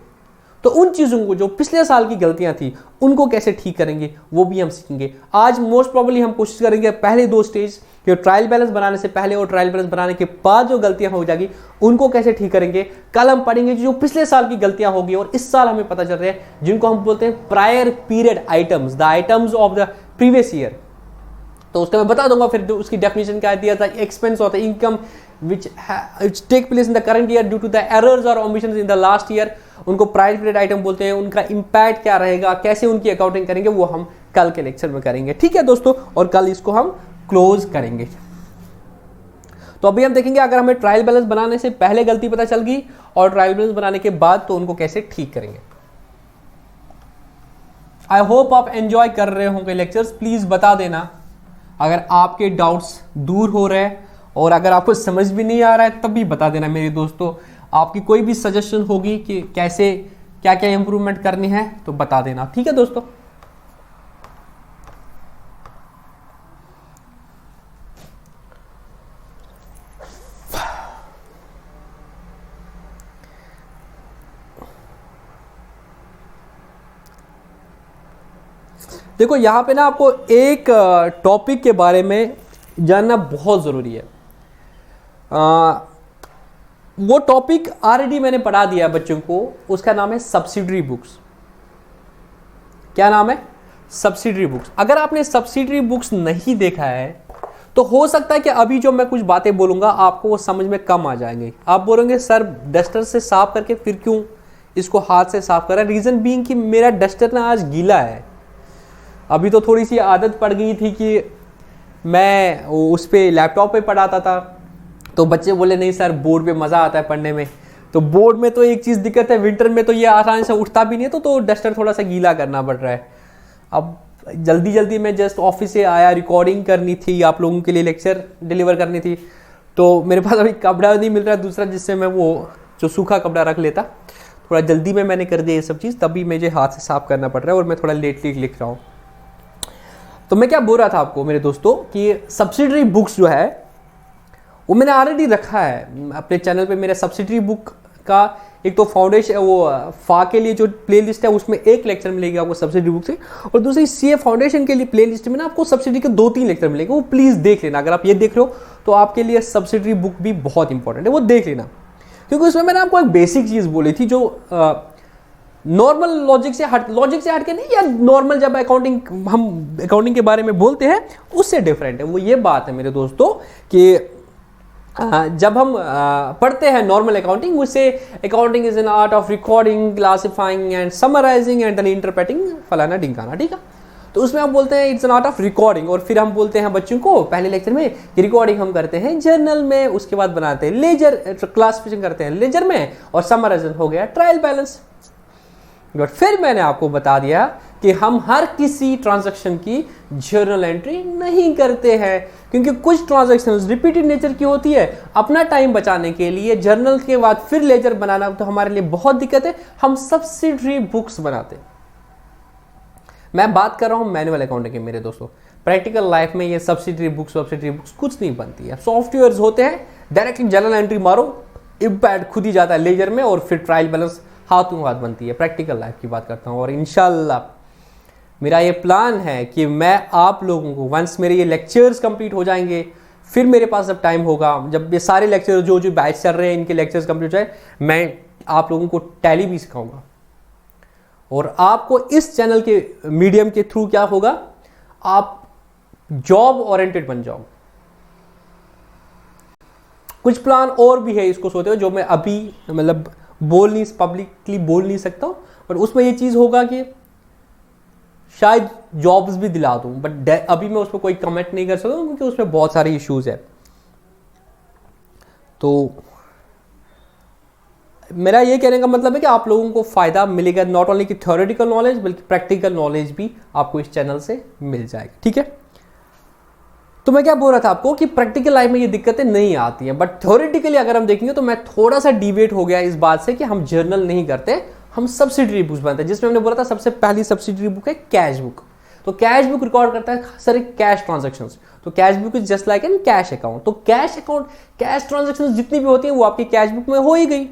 तो उन चीजों को जो पिछले साल की गलतियां थी उनको कैसे ठीक करेंगे वो भी हम सीखेंगे। आज मोस्ट प्रोबेबली हम कोशिश करेंगे पहले 2 स्टेज कि ट्रायल बैलेंस बनाने से पहले और ट्रायल बैलेंस बनाने के बाद जो गलतियां हो जाएगी उनको कैसे ठीक करेंगे। कल हम पढ़ेंगे जो पिछले साल की गलतियां होगी और इस साल हमें पता चल रहा है, जिनको हम बोलते हैं prior period items, the items of the previous year. तो उसका मैं बता दूंगा फिर उसकी डेफिनेशन क्या दिया था। Expense of the income which take place in the current year due to the errors or omissions in the last year, उनको प्रायर पीरियड आइटम बोलते हैं। उनका इंपैक्ट क्या रहेगा, कैसे उनकी अकाउंटिंग करेंगे, वो हम कल के लेक्चर में करेंगे। ठीक है दोस्तों, और कल इसको हम क्लोज करेंगे। तो अभी हम देखेंगे अगर हमें ट्रायल बैलेंस बनाने से पहले गलती पता चल गई और ट्रायल बैलेंस बनाने के बाद, तो उनको कैसे ठीक करेंगे। आई होप आप एंजॉय कर रहे होंगे लेक्चर्स। प्लीज बता देना अगर आपके डाउट्स दूर हो रहे हैं, और अगर आपको समझ भी नहीं आ रहा है तब भी बता देना मेरे दोस्तों। आपकी कोई भी सजेशन होगी कि कैसे क्या क्या इंप्रूवमेंट करनी है तो बता देना। ठीक है दोस्तों, देखो यहां पे ना आपको एक टॉपिक के बारे में जानना बहुत जरूरी है। वो टॉपिक ऑलरेडी मैंने पढ़ा दिया बच्चों को, उसका नाम है सब्सिडरी बुक्स। क्या नाम है, सब्सिडरी बुक्स। अगर आपने सब्सिडरी बुक्स नहीं देखा है तो हो सकता है कि अभी जो मैं कुछ बातें बोलूंगा आपको वो समझ में कम आ जाएंगे। आप बोलेंगे सर डस्टर से साफ करके फिर क्यों इसको हाथ से साफ कर रहा है। रीजन बीइंग कि मेरा डस्टर ना आज गीला है। अभी तो थोड़ी सी आदत पड़ गई थी कि मैं उस पर लैपटॉप पे पढ़ाता था, तो बच्चे बोले नहीं सर बोर्ड पे मज़ा आता है पढ़ने में। तो बोर्ड में तो एक चीज़ दिक्कत है, विंटर में तो ये आसानी से उठता भी नहीं है, तो डस्टर थोड़ा सा गीला करना पड़ रहा है। अब जल्दी मैं जस्ट ऑफिस से आया, रिकॉर्डिंग करनी थी, आप लोगों के लिए लेक्चर डिलीवर करनी थी, तो मेरे पास अभी कपड़ा नहीं मिल रहा है दूसरा जिससे मैं वो जो सूखा कपड़ा रख लेता। थोड़ा जल्दी में मैंने कर दिया ये सब चीज़, तभी मुझे हाथ से साफ करना पड़ रहा है और मैं थोड़ा लेट लिख रहा हूँ। तो मैं क्या बोल रहा था आपको मेरे दोस्तों कि सब्सिडरी बुक्स जो है वो मैंने ऑलरेडी रखा है अपने चैनल पे। मेरा सब्सिडरी बुक का एक तो फाउंडेशन वो फा के लिए जो प्लेलिस्ट है उसमें एक लेक्चर मिलेगा आपको सब्सिडरी बुक से, और दूसरी सीए फाउंडेशन के लिए प्लेलिस्ट में ना आपको सब्सिडरी के 2-3 लेक्चर मिलेंगे, वो प्लीज़ देख लेना। अगर आप ये देख रहे हो तो आपके लिए सब्सिडरी बुक भी बहुत इंपॉर्टेंट है, वो देख लेना। क्योंकि उसमें मैंने आपको एक बेसिक चीज़ बोली थी जो नॉर्मल लॉजिक से हट के नहीं, या नॉर्मल जब हम अकाउंटिंग के बारे में बोलते हैं उससे डिफरेंट है। वो ये बात है मेरे दोस्तों कि जब हम पढ़ते हैं नॉर्मल अकाउंटिंग, उससे accounting is an art of recording, classifying and summarising and then interpreting फलाना ढिंकाना। ठीक है, तो उसमें हम बोलते हैं it's an art of recording, और फिर हम बोलते हैं बच्चों को पहले लेक्चर में कि रिकॉर्डिंग हम करते हैं जर्नल में, उसके बाद बनाते हैं लेजर, क्लासिफिकेशन करते हैं लेजर में, और समराइजन हो गया ट्रायल बैलेंस। बट फिर मैंने आपको बता दिया कि हम हर किसी ट्रांजैक्शन की जर्नल एंट्री नहीं करते हैं, क्योंकि कुछ ट्रांजैक्शंस रिपीटेड नेचर की होती है। अपना टाइम बचाने के लिए जर्नल के बाद फिर लेजर बनाना तो हमारे लिए बहुत दिक्कत है, हम सब्सिडरी बुक्स बनाते हैं। मैं बात कर रहा हूँ मैनुअल अकाउंटिंग की मेरे दोस्तों। प्रैक्टिकल लाइफ में ये सब्सिडरी बुक्स कुछ नहीं बनती है। सॉफ्टवेयर्स होते हैं, डायरेक्टली जर्नल एंट्री मारो, इम्पैक्ट खुद ही जाता है लेजर में और फिर ट्रायल बैलेंस हाथों हाथ बनती है। प्रैक्टिकल लाइफ की बात करता हूँ और इंशाल्लाह मेरा ये प्लान है कि मैं आप लोगों को वंस मेरे ये लेक्चर्स कंप्लीट हो जाएंगे, फिर मेरे पास जब टाइम होगा, जब ये सारे लेक्चर जो बैच चल रहे हैं इनके लेक्चर्स कंप्लीट हो जाए, मैं आप लोगों को टैली भी सिखाऊंगा। और आपको इस चैनल के मीडियम के थ्रू क्या होगा, आप जॉब ओरिएंटेड बन जाओ। कुछ प्लान और भी है इसको सोते हो जो मैं अभी मतलब पब्लिकली बोल नहीं सकता हूं, पर उसमें ये चीज होगा कि शायद जॉब्स भी दिला दूं, बट अभी मैं उस पर कोई कमेंट नहीं कर सकता क्योंकि उसमें बहुत सारे इश्यूज है। तो मेरा ये कहने का मतलब है कि आप लोगों को फायदा मिलेगा, नॉट ओनली कि थ्योरेटिकल नॉलेज बल्कि प्रैक्टिकल नॉलेज भी आपको इस चैनल से मिल जाएगी। ठीक है, तो मैं क्या बोल रहा था आपको कि प्रैक्टिकल लाइफ में ये दिक्कतें नहीं आती हैं, बट थ्योरेटिकली अगर हम देखेंगे तो मैं थोड़ा सा डिबेट हो गया इस बात से कि हम जर्नल नहीं करते, हम सब्सिडरी बुक्स बनाते हैं, जिसमें हमने बोला था सबसे पहली सब्सिडरी बुक है कैश बुक। तो कैश बुक रिकॉर्ड करता है सारे कैश ट्रांजेक्शंस। तो cash book is just like an cash account. तो कैश अकाउंट, कैश ट्रांजेक्शंस जितनी भी होती हैं वो आपकी कैश बुक में हो ही गई।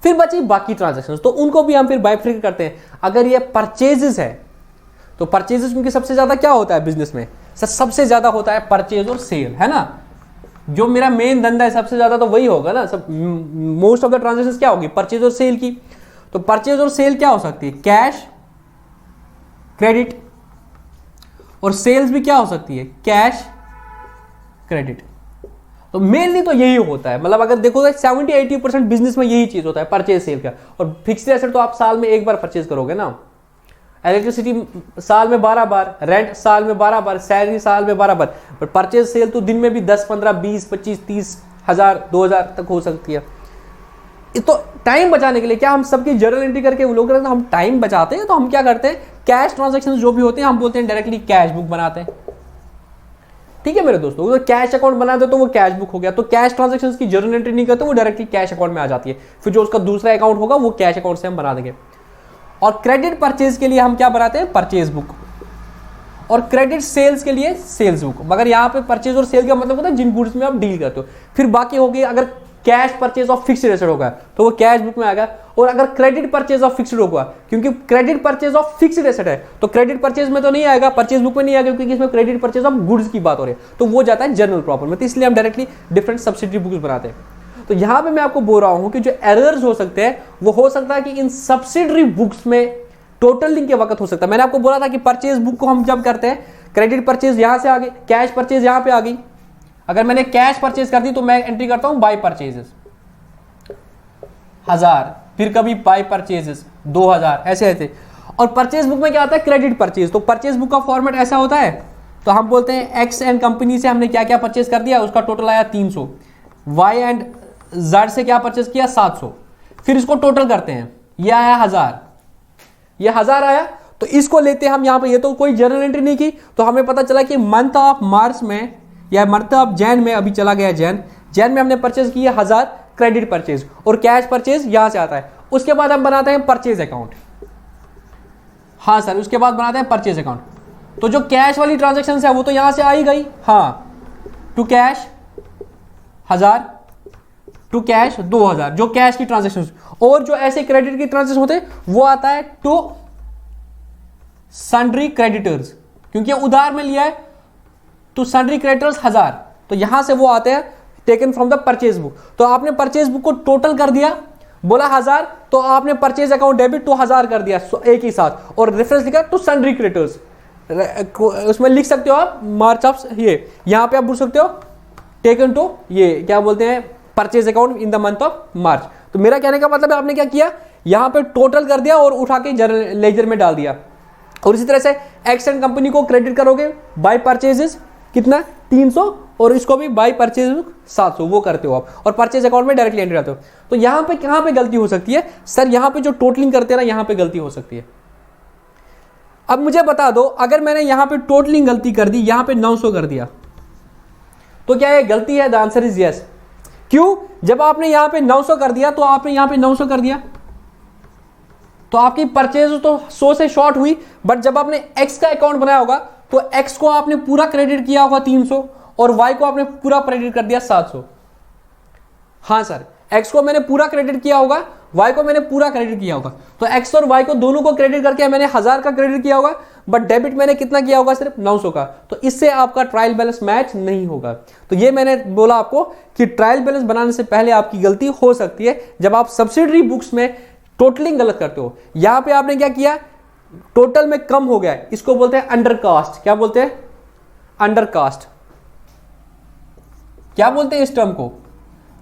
फिर बची बाकी ट्रांजेक्शंस, तो उनको भी हम फिर बाइफरकेट करते हैं। अगर ये परचेजेस है तो परचेजेस क्योंकि सबसे ज्यादा क्या होता है बिजनेस में, सबसे ज्यादा होता है परचेज और सेल, है ना। जो मेरा मेन धंधा है सबसे ज्यादा तो वही होगा ना, सब मोस्ट ऑफ द ट्रांजेक्शंस क्या होगी, परचेज और सेल की। तो परचेज और सेल क्या हो सकती है, कैश क्रेडिट, और सेल्स भी क्या हो सकती है, कैश क्रेडिट। तो मेनली तो यही होता है, मतलब अगर देखो 70-80% बिजनेस में यही चीज होता है, परचेज सेल का। और फिक्स्ड एसेट तो आप साल में एक बार परचेज करोगे ना, इलेक्ट्रिसिटी साल में 12 बार, रेंट साल में 12 बार, सैलरी साल में 12 बार, पर परचेज सेल तो दिन में भी 10, 15, 20, 25, 30 हजार, 2000 तक हो सकती है। तो टाइम बचाने के लिए क्या हम सबकी जर्नल एंट्री करके वो लोग हम टाइम बचाते हैं, तो हम क्या करते हैं, कैश ट्रांजेक्शन जो भी होते हैं हम बोलते हैं डायरेक्टली कैश बुक बनाते हैं। ठीक है मेरे दोस्तों, तो कैश अकाउंट बनाते तो वो कैश बुक हो गया। तो कैश ट्रांजेक्शंस की जर्नल एंट्री नहीं करते, वो डायरेक्टली कैश अकाउंट में आ जाती है। फिर जो उसका दूसरा अकाउंट होगा वो कैश अकाउंट से हम बना देंगे। और क्रेडिट परचेज के लिए हम क्या बनाते हैं, परचेज बुक, और क्रेडिट सेल्स के लिए सेल्स बुक। मगर यहाँ पे परचेज और सेल का मतलब होता है जिन गुड्स में आप डील करते हो। फिर बाकी हो गई, अगर cash purchase of fixed asset होगा तो वो कैश बुक में आएगा। और अगर क्रेडिट परचेज ऑफ फिक्स्ड होगा, क्योंकि credit purchase of fixed asset है तो क्रेडिट परचेज में तो नहीं आएगा, परचेज बुक में नहीं आएगा, क्योंकि इसमें क्रेडिट परचेज ऑफ गुड्स की बात हो रही है, तो वो जाता है जनरल प्रॉपर में। तो इसलिए हम डायरेक्टली डिफरेंट सब्सिडरी बुक्स बनाते हैं। तो यहां पे मैं आपको बोल रहा हूं कि जो एरर्स हो सकते हैं वो हो सकता है कि इन सब्सिडरी बुक्स में टोटलिंग के वक्त हो सकता है। मैंने आपको बोला था कि परचेज बुक को हम जब करते हैं, क्रेडिट परचेज यहां से आ गई, कैश परचेज यहां पे आ गई। अगर मैंने कैश परचेज कर दी तो मैं एंट्री करता हूं बाय परचेजेस 1000, फिर कभी बाय परचेजेस 2000, ऐसे ऐसे। और परचेज बुक में क्या आता है, क्रेडिट परचेज। तो परचेज बुक का फॉर्मेट ऐसा होता है, तो हम बोलते हैं एक्स एंड कंपनी से हमने क्या क्या परचेज कर दिया, उसका टोटल आया 300। वाई एंड जेड से क्या परचेज किया, 700। फिर इसको टोटल करते हैं, ये आया 1000, ये 1000 आया, तो इसको लेते हैं हम यहाँ पे। ये तो कोई जर्नल एंट्री नहीं की, तो हमें पता चला कि मंथ ऑफ मार्च में या मंथ ऑफ जैन में, अभी चला गया जैन में हमने परचेज किया 1000 क्रेडिट परचेज, और कैश परचेज यहां से आता है। उसके बाद हम बनाते हैं परचेज अकाउंट। हाँ सर, उसके बाद बनाते हैं परचेज अकाउंट। तो जो कैश वाली ट्रांजेक्शन है वो तो यहां से आ ही गई, हाँ, टू कैश 1000, टू कैश 2000, जो कैश की ट्रांजेक्शन। और जो ऐसे क्रेडिट की ट्रांजेक्शन होते हैं वो आता है टू सन्ड्री क्रेडिटर्स, क्योंकि उधार में लिया है, टू सन्ड्री क्रेडिटर्स 1000, तो यहां से वो आते हैं taken from the purchase book. तो आपने परचेज बुक को टोटल कर दिया, बोला 1000, तो आपने परचेज अकाउंट डेबिट टू 1000 कर दिया एक ही साथ, और रेफरेंस लिखा टू सन्ड्री क्रेडिटर्स। उसमें लिख सकते हो आप मार्च ऑफ, ये यहां पे आप बोल सकते हो टेकन टू, ये क्या बोलते हैं, purchase account in the month of March. तो मेरा कहने का मतलब है आपने क्या किया, यहां पे टोटल कर दिया और उठा के लेजर में डाल दिया। और इसी तरह से एक्स एंड कंपनी को क्रेडिट करोगे बाय परचेजेस कितना, 300, और इसको भी बाय परचेज 700, वो करते हो आप, और परचेज अकाउंट में डायरेक्टली एंट्री आते हो। तो यहां पे कहां पे गलती हो सकती है सर, यहां पे जो टोटलिंग करते हैं ना, यहां पे गलती हो सकती है। अब मुझे बता दो, अगर मैंने यहां पे टोटलिंग गलती कर दी, यहां पे 900 कर दिया, तो क्या ये गलती है? The answer is yes. क्यों? जब आपने यहां पे 900 कर दिया तो आपने यहां पे 900 कर दिया, तो आपकी परचेज तो 100 से शॉर्ट हुई, बट जब आपने एक्स का अकाउंट बनाया होगा तो एक्स को आपने पूरा क्रेडिट किया होगा 300 और वाई को आपने पूरा क्रेडिट कर दिया 700। हाँ सर, एक्स को मैंने पूरा क्रेडिट किया होगा, वाई को मैंने पूरा क्रेडिट किया होगा, तो एक्स और वाई को दोनों को क्रेडिट करके मैंने 1000 का क्रेडिट किया होगा, बट डेबिट मैंने कितना किया होगा, सिर्फ 900 का। तो इससे आपका ट्रायल बैलेंस मैच नहीं होगा। तो ये मैंने बोला आपको कि ट्रायल बैलेंस बनाने से पहले आपकी गलती हो सकती है जब आप सब्सिडरी बुक्स में टोटलिंग गलत करते हो। यहां पे आपने क्या किया, टोटल में कम हो गया है, इसको बोलते हैं अंडरकास्ट। क्या बोलते हैं, अंडरकास्ट। क्या बोलते हैं इस टर्म को,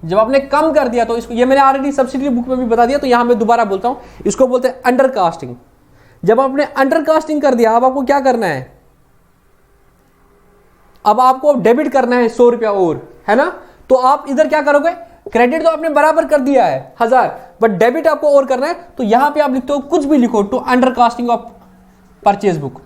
जब आपने कम कर दिया तो इसको, ये मैंने ऑलरेडी सब्सिडरी बुक में भी बता दिया, तो यहां मैं दोबारा बोलता हूं, इसको बोलते हैं अंडरकास्टिंग। जब आपने अंडरकास्टिंग कर दिया, अब आपको क्या करना है, अब आपको डेबिट करना है 100 रुपया और, है ना। तो आप इधर क्या करोगे, क्रेडिट तो आपने बराबर कर दिया है 1000, बट डेबिट आपको और करना है। तो यहां पे आप लिखते हो, कुछ भी लिखो, to undercasting of purchase book,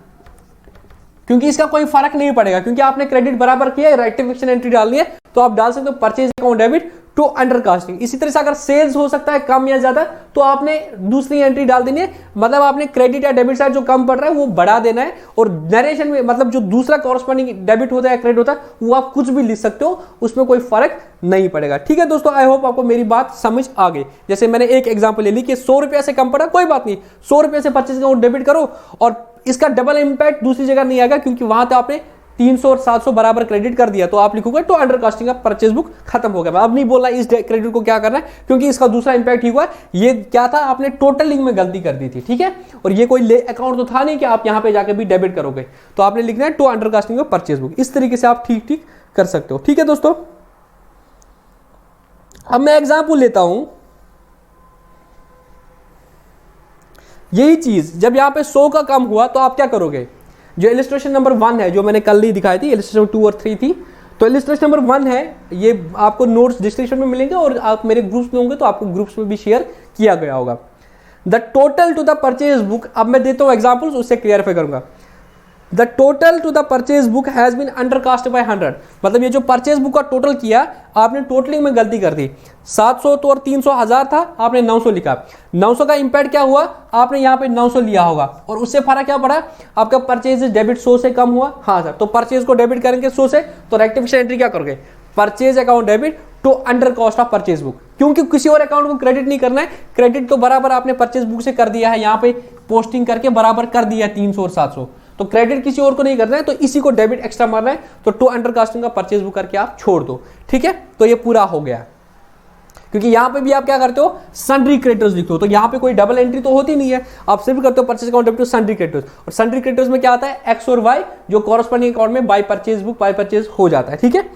क्योंकि इसका कोई फर्क नहीं पड़ेगा, क्योंकि आपने क्रेडिट बराबर किया है, रेक्टिफिकेशन एंट्री डालनी है, तो आप डाल सकते हो purchase account debit to undercasting. इसी तरह से अगर सेल्स हो सकता है कम या ज्यादा, तो आपने दूसरी एंट्री डाल देनी है, मतलब आपने क्रेडिट या डेबिट साइड जो कम पड़ रहा है वो बढ़ा देना है, और नरेशन में मतलब जो दूसरा कॉरस्पॉन्डिंग डेबिट होता है, क्रेडिट होता है, वो आप कुछ भी लिख सकते हो, उसमें कोई फर्क नहीं पड़ेगा। ठीक है दोस्तों, आई होप आपको मेरी बात समझ आ गई। जैसे मैंने एक एग्जांपल ले ली कि 100 रुपया से कम पड़ा, कोई बात नहीं, 100 रुपये से परचेज अकाउंट डेबिट करो, और इसका डबल इंपैक्ट दूसरी जगह नहीं आएगा, क्योंकि वहां तो आपने 300 और 700 बराबर क्रेडिट कर दिया। तो आप लिखोगे to undercasting of purchase book, खत्म हो गया। अब नहीं बोलना इस क्रेडिट को क्या करना है, क्योंकि इसका दूसरा इंपैक्ट ही हुआ। ये क्या था, आपने टोटलिंग में गलती कर दी थी, ठीक है, और ये कोई अकाउंट तो था नहीं कि आप यहां पे जाके भी डेबिट करोगे, तो आपने लिखना है to undercasting of purchase book. इस तरीके से आप ठीक ठीक कर सकते हो। ठीक है दोस्तों, अब मैं एग्जाम्पल लेता हूं। यही चीज जब यहां पे 100 का कम हुआ, तो आप क्या करोगे, जो इलिस्ट्रेशन नंबर 1 है, जो मैंने कल ही दिखाई थी, इलिस्ट्रेशन 2 और 3 थी, तो इलिस्ट्रेशन नंबर 1 है, ये आपको नोट्स डिस्क्रिप्शन में मिलेंगे, और आप मेरे ग्रुप्स में होंगे तो आपको ग्रुप्स में भी शेयर किया गया होगा। The total to the purchase book, अब मैं देता हूं एग्जांपल्स, उससे क्लियरफाई करूंगा। The total to the purchase book has been undercast by 100, मतलब ये जो परचेज बुक का टोटल किया, आपने टोटलिंग में गलती कर दी। 700 तो और 300 1000 था, आपने 900 लिखा। 900 का इंपैक्ट क्या हुआ, आपने यहाँ पे 900 लिया होगा, और उससे फर्क क्या पड़ा, आपका परचेज डेबिट 100 से कम हुआ। हाँ सर, तो परचेज को डेबिट करेंगे 100 से, तो रेक्टिफिकेशन एंट्री क्या करोगे, purchase account debit to under cost of purchase book, क्योंकि किसी और अकाउंट को क्रेडिट नहीं करना है, क्रेडिट तो बराबर आपने परचेज बुक से कर दिया है, यहाँ पे पोस्टिंग करके बराबर कर दिया 300 और 700, तो क्रेडिट किसी और को नहीं करना है, तो इसी को डेबिट एक्स्ट्रा मारना है, तो टू अंडरकास्टिंग का परचेज बुक करके आप छोड़ दो। ठीक है, तो ये पूरा हो गया। क्योंकि यहां पे भी आप क्या करते हो, सन्ड्री क्रेडिटर्स लिखते हो, तो यहां पे कोई डबल एंट्री तो होती नहीं है, आप सिर्फ करते हो purchase account debit to sundry creditors, और सन्ड्री क्रेडिटर्स में क्या आता है, एक्स और वाई, जो कॉरस्पॉन्डिंग अकाउंट में by purchase book by purchase हो जाता है। ठीक है,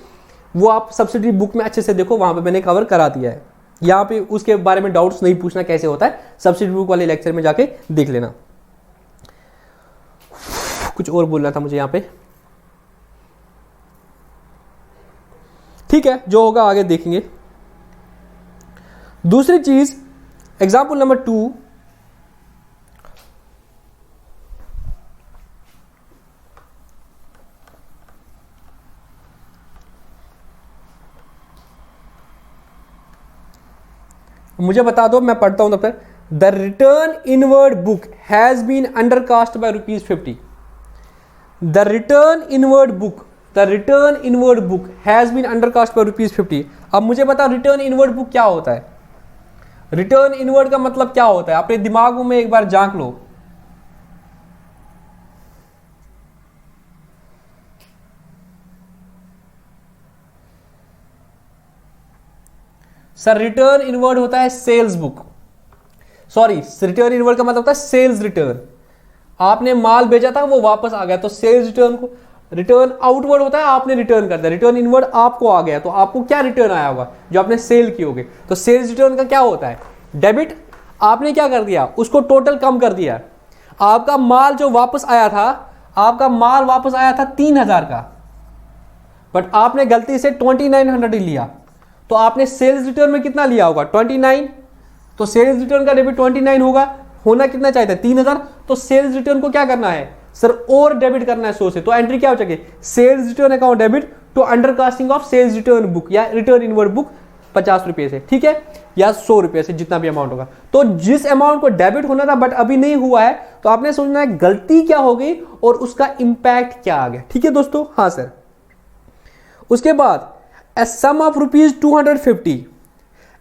वो आप सब्सिडी बुक में अच्छे से देखो, वहां पे मैंने कवर करा दिया है। यहाँ पे उसके बारे में डाउट्स नहीं पूछना कैसे होता है, सब्सिडी बुक वाले लेक्चर में जाके देख लेना। कुछ और बोलना था मुझे यहाँ पे, ठीक है, जो होगा आगे देखेंगे। दूसरी चीज, एग्जाम्पल नंबर 2, मुझे बता दो, मैं पढ़ता हूं तब तक। The return inward book has been undercast by ₹50। The return inward book has been undercast by ₹50। अब मुझे बता, रिटर्न इनवर्ड बुक क्या होता है, रिटर्न इनवर्ड का मतलब क्या होता है, अपने दिमाग में एक बार झांक लो। सर रिटर्न इनवर्ड होता है sales book, sorry, return inward का मतलब होता है सेल्स रिटर्न। आपने माल भेजा था, वो वापस आ गया, तो सेल्स रिटर्न को, रिटर्न आउटवर्ड होता है, आपने रिटर्न कर दिया, रिटर्न इनवर्ड आपको आ गया, तो आपको क्या रिटर्न आया होगा, जो आपने सेल की होगी। तो सेल्स रिटर्न का क्या होता है, डेबिट, आपने क्या कर दिया, उसको टोटल कम कर दिया। आपका माल जो वापस आया था, आपका माल वापस आया था 3000 का, बट आपने गलती से 2900 ही लिया, तो आपने सेल्स रिटर्न में कितना लिया होगा, 29, तो सेल्स रिटर्न का डेबिट 29 होगा, होना कितना चाहिए था 3000, तो सेल्स रिटर्न को क्या करना है सर, और डेबिट करना है 100 से, तो एंट्री क्या हो जाएगी, sales return account debit to undercasting of sales return book या रिटर्न इनवर्ड बुक 50 रुपये से, ठीक है, या 100 रुपये से, जितना भी अमाउंट होगा। तो जिस अमाउंट को डेबिट होना था बट अभी नहीं हुआ है, तो आपने सोचना है गलती क्या हो गई और उसका इंपैक्ट क्या आ गया, ठीक है दोस्तों। हाँ सर। उसके बाद a sum of rupees 250,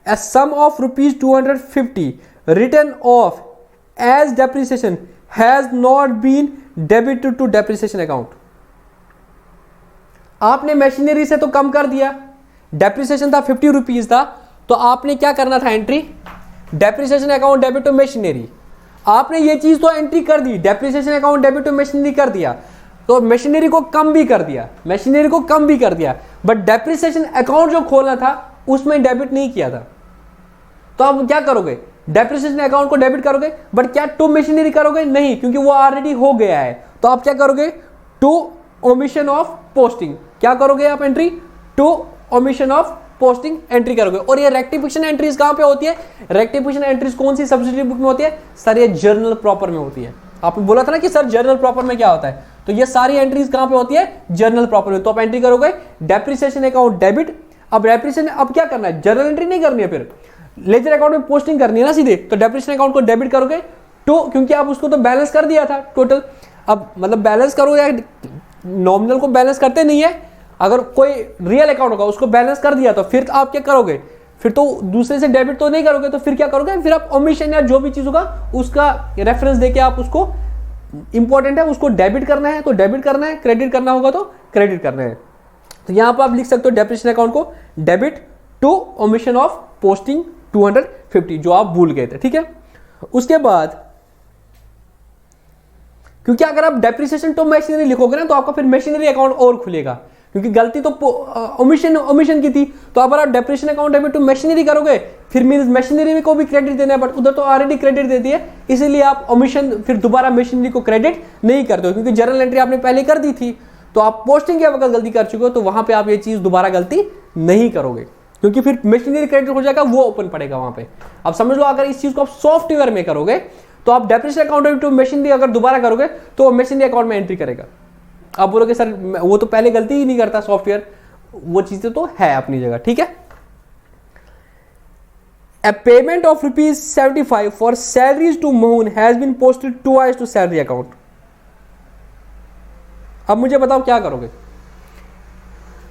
a sum of rupees 250 written off as depreciation has not been debited to depreciation account। आपने मशीनरी से तो कम कर दिया, डेप्रिसिएशन था 50 रुपीज था, तो आपने क्या करना था entry, depreciation account debit to machinery. आपने ये चीज तो एंट्री कर दी, depreciation account debit to machinery कर दिया, तो मशीनरी को कम भी कर दिया, मशीनरी को कम भी कर दिया, बट डेप्रिसिएशन अकाउंट जो खोलना था उसमें डेबिट नहीं किया था। तो आप क्या करोगे, डेप्रिसिएशन अकाउंट को डेबिट करोगे, बट क्या टू मशीनरी करोगे, नहीं, क्योंकि वो ऑलरेडी हो गया है। तो आप क्या करोगे, टू ओमिशन ऑफ पोस्टिंग, क्या करोगे आप entry, to omission of posting entry करोगे। और ये रेक्टिफिकेशन एंट्रीज कहां पे होती है, रेक्टिफिकेशन एंट्रीज कौन सी सब्सिडी बुक में होती है सर, ये जर्नल प्रॉपर में होती है। आपने बोला था ना कि सर जर्नल प्रॉपर में क्या होता है, तो ये सारी एंट्रीज कहां पे होती है, जर्नल प्रॉपर में। तो आप एंट्री करोगे डेप्रिसिएशन अकाउंट डेबिट। अब डेप्रिसिएशन अब क्या करना है, जर्नल एंट्री नहीं करनी है, फिर लेजर अकाउंट में पोस्टिंग करनी है ना सीधे, तो डेप्रिसिएशन अकाउंट को डेबिट करोगे टू, क्योंकि आप उसको तो बैलेंस कर दिया था टोटल। अब मतलब बैलेंस करो या नॉमिनल को बैलेंस करते नहीं है, अगर कोई रियल अकाउंट होगा उसको बैलेंस कर दिया, तो फिर आप क्या करोगे, फिर तो दूसरे से डेबिट तो नहीं करोगे, तो फिर क्या करोगे, फिर आप ओमिशन या जो भी चीज होगा उसका रेफरेंस देके आप उसको, इंपॉर्टेंट है उसको डेबिट करना है तो डेबिट करना है, क्रेडिट करना होगा तो क्रेडिट करना है। तो यहां पर आप लिख सकते हो डेप्रिसिएशन अकाउंट को debit to omission of posting 250, जो आप भूल गए थे, ठीक है। उसके बाद क्योंकि अगर आप डेप्रिसिएशन टू मशीनरी लिखोगे ना, तो आपका फिर मशीनरी अकाउंट और खुलेगा, क्योंकि गलती तो ओमिशन की थी। तो अगर आप depreciation account debit to machinery करोगे, फिर मींस मशीनरी को भी क्रेडिट देना है, बट उधर तो ऑलरेडी क्रेडिट दे दिए, इसीलिए आप ओमिशन फिर दोबारा मशीनरी को क्रेडिट नहीं करते हो, क्योंकि जर्नल एंट्री आपने पहले कर दी थी। तो आप पोस्टिंग के वक्त गलती कर चुके हो, तो वहां पे आप ये चीज दोबारा गलती नहीं करोगे, क्योंकि फिर मशीनरी क्रेडिट हो जाएगा, वो ओपन पड़ेगा वहां पे। अब समझ लो, अगर इस चीज को आप सॉफ्टवेयर में करोगे, तो आप depreciation account debit to machinery अगर दोबारा करोगे, तो मशीनरी अकाउंट में एंट्री करेगा। आप बोलोगे सर वो तो पहले गलती ही नहीं करता सॉफ्टवेयर, वो चीजें तो है अपनी जगह, ठीक है। A payment of ₹75 for salaries to Mohan has been posted twice to salary account। अब मुझे बताओ क्या करोगे,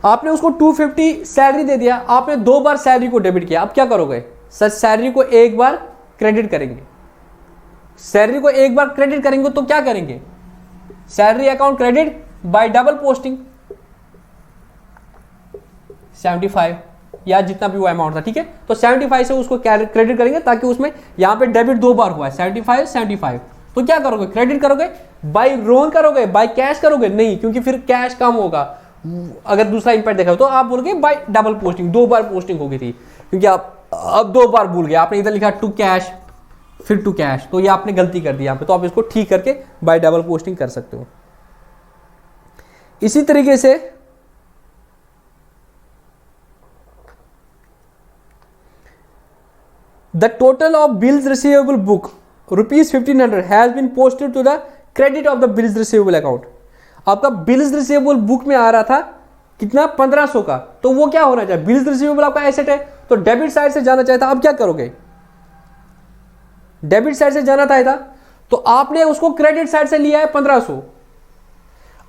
आपने उसको 250 सैलरी दे दिया, आपने 2 बार सैलरी को डेबिट किया, अब क्या करोगे, सर सैलरी को एक बार क्रेडिट करेंगे, सैलरी को एक बार क्रेडिट करेंगे तो क्या करेंगे, salary account credit by double posting 75 या जितना भी वो अमाउंट था, ठीक है। तो 75 से उसको क्रेडिट करेंगे, ताकि उसमें यहां पे डेबिट 2 बार हुआ है, 75। तो क्या करोगे, क्रेडिट करोगे, बाय रोन करोगे, बाय कैश करोगे, नहीं, क्योंकि फिर कैश कम होगा अगर दूसरा इंपैक्ट देखा तो आप बोलोगे बाय डबल पोस्टिंग, 2 बार पोस्टिंग हो गई थी, क्योंकि आप अब 2 बार भूल गए, आपने इधर लिखा टू कैश फिर टू कैश, तो ये आपने गलती कर दी यहां पे। तो आप इसको ठीक करके बाय डबल पोस्टिंग कर सकते हो। इसी तरीके से the total of bills receivable book ₹1500 has been posted to the credit of the bills receivable account. आपका बिल्स रिसीवेबल बुक में आ रहा था कितना, 1500 का, तो वो क्या होना चाहिए, बिल्स रिसीवेबल आपका एसेट है, तो डेबिट साइड से जाना चाहिए था। अब क्या करोगे, डेबिट साइड से जाना था, तो आपने उसको क्रेडिट साइड से लिया है 1500।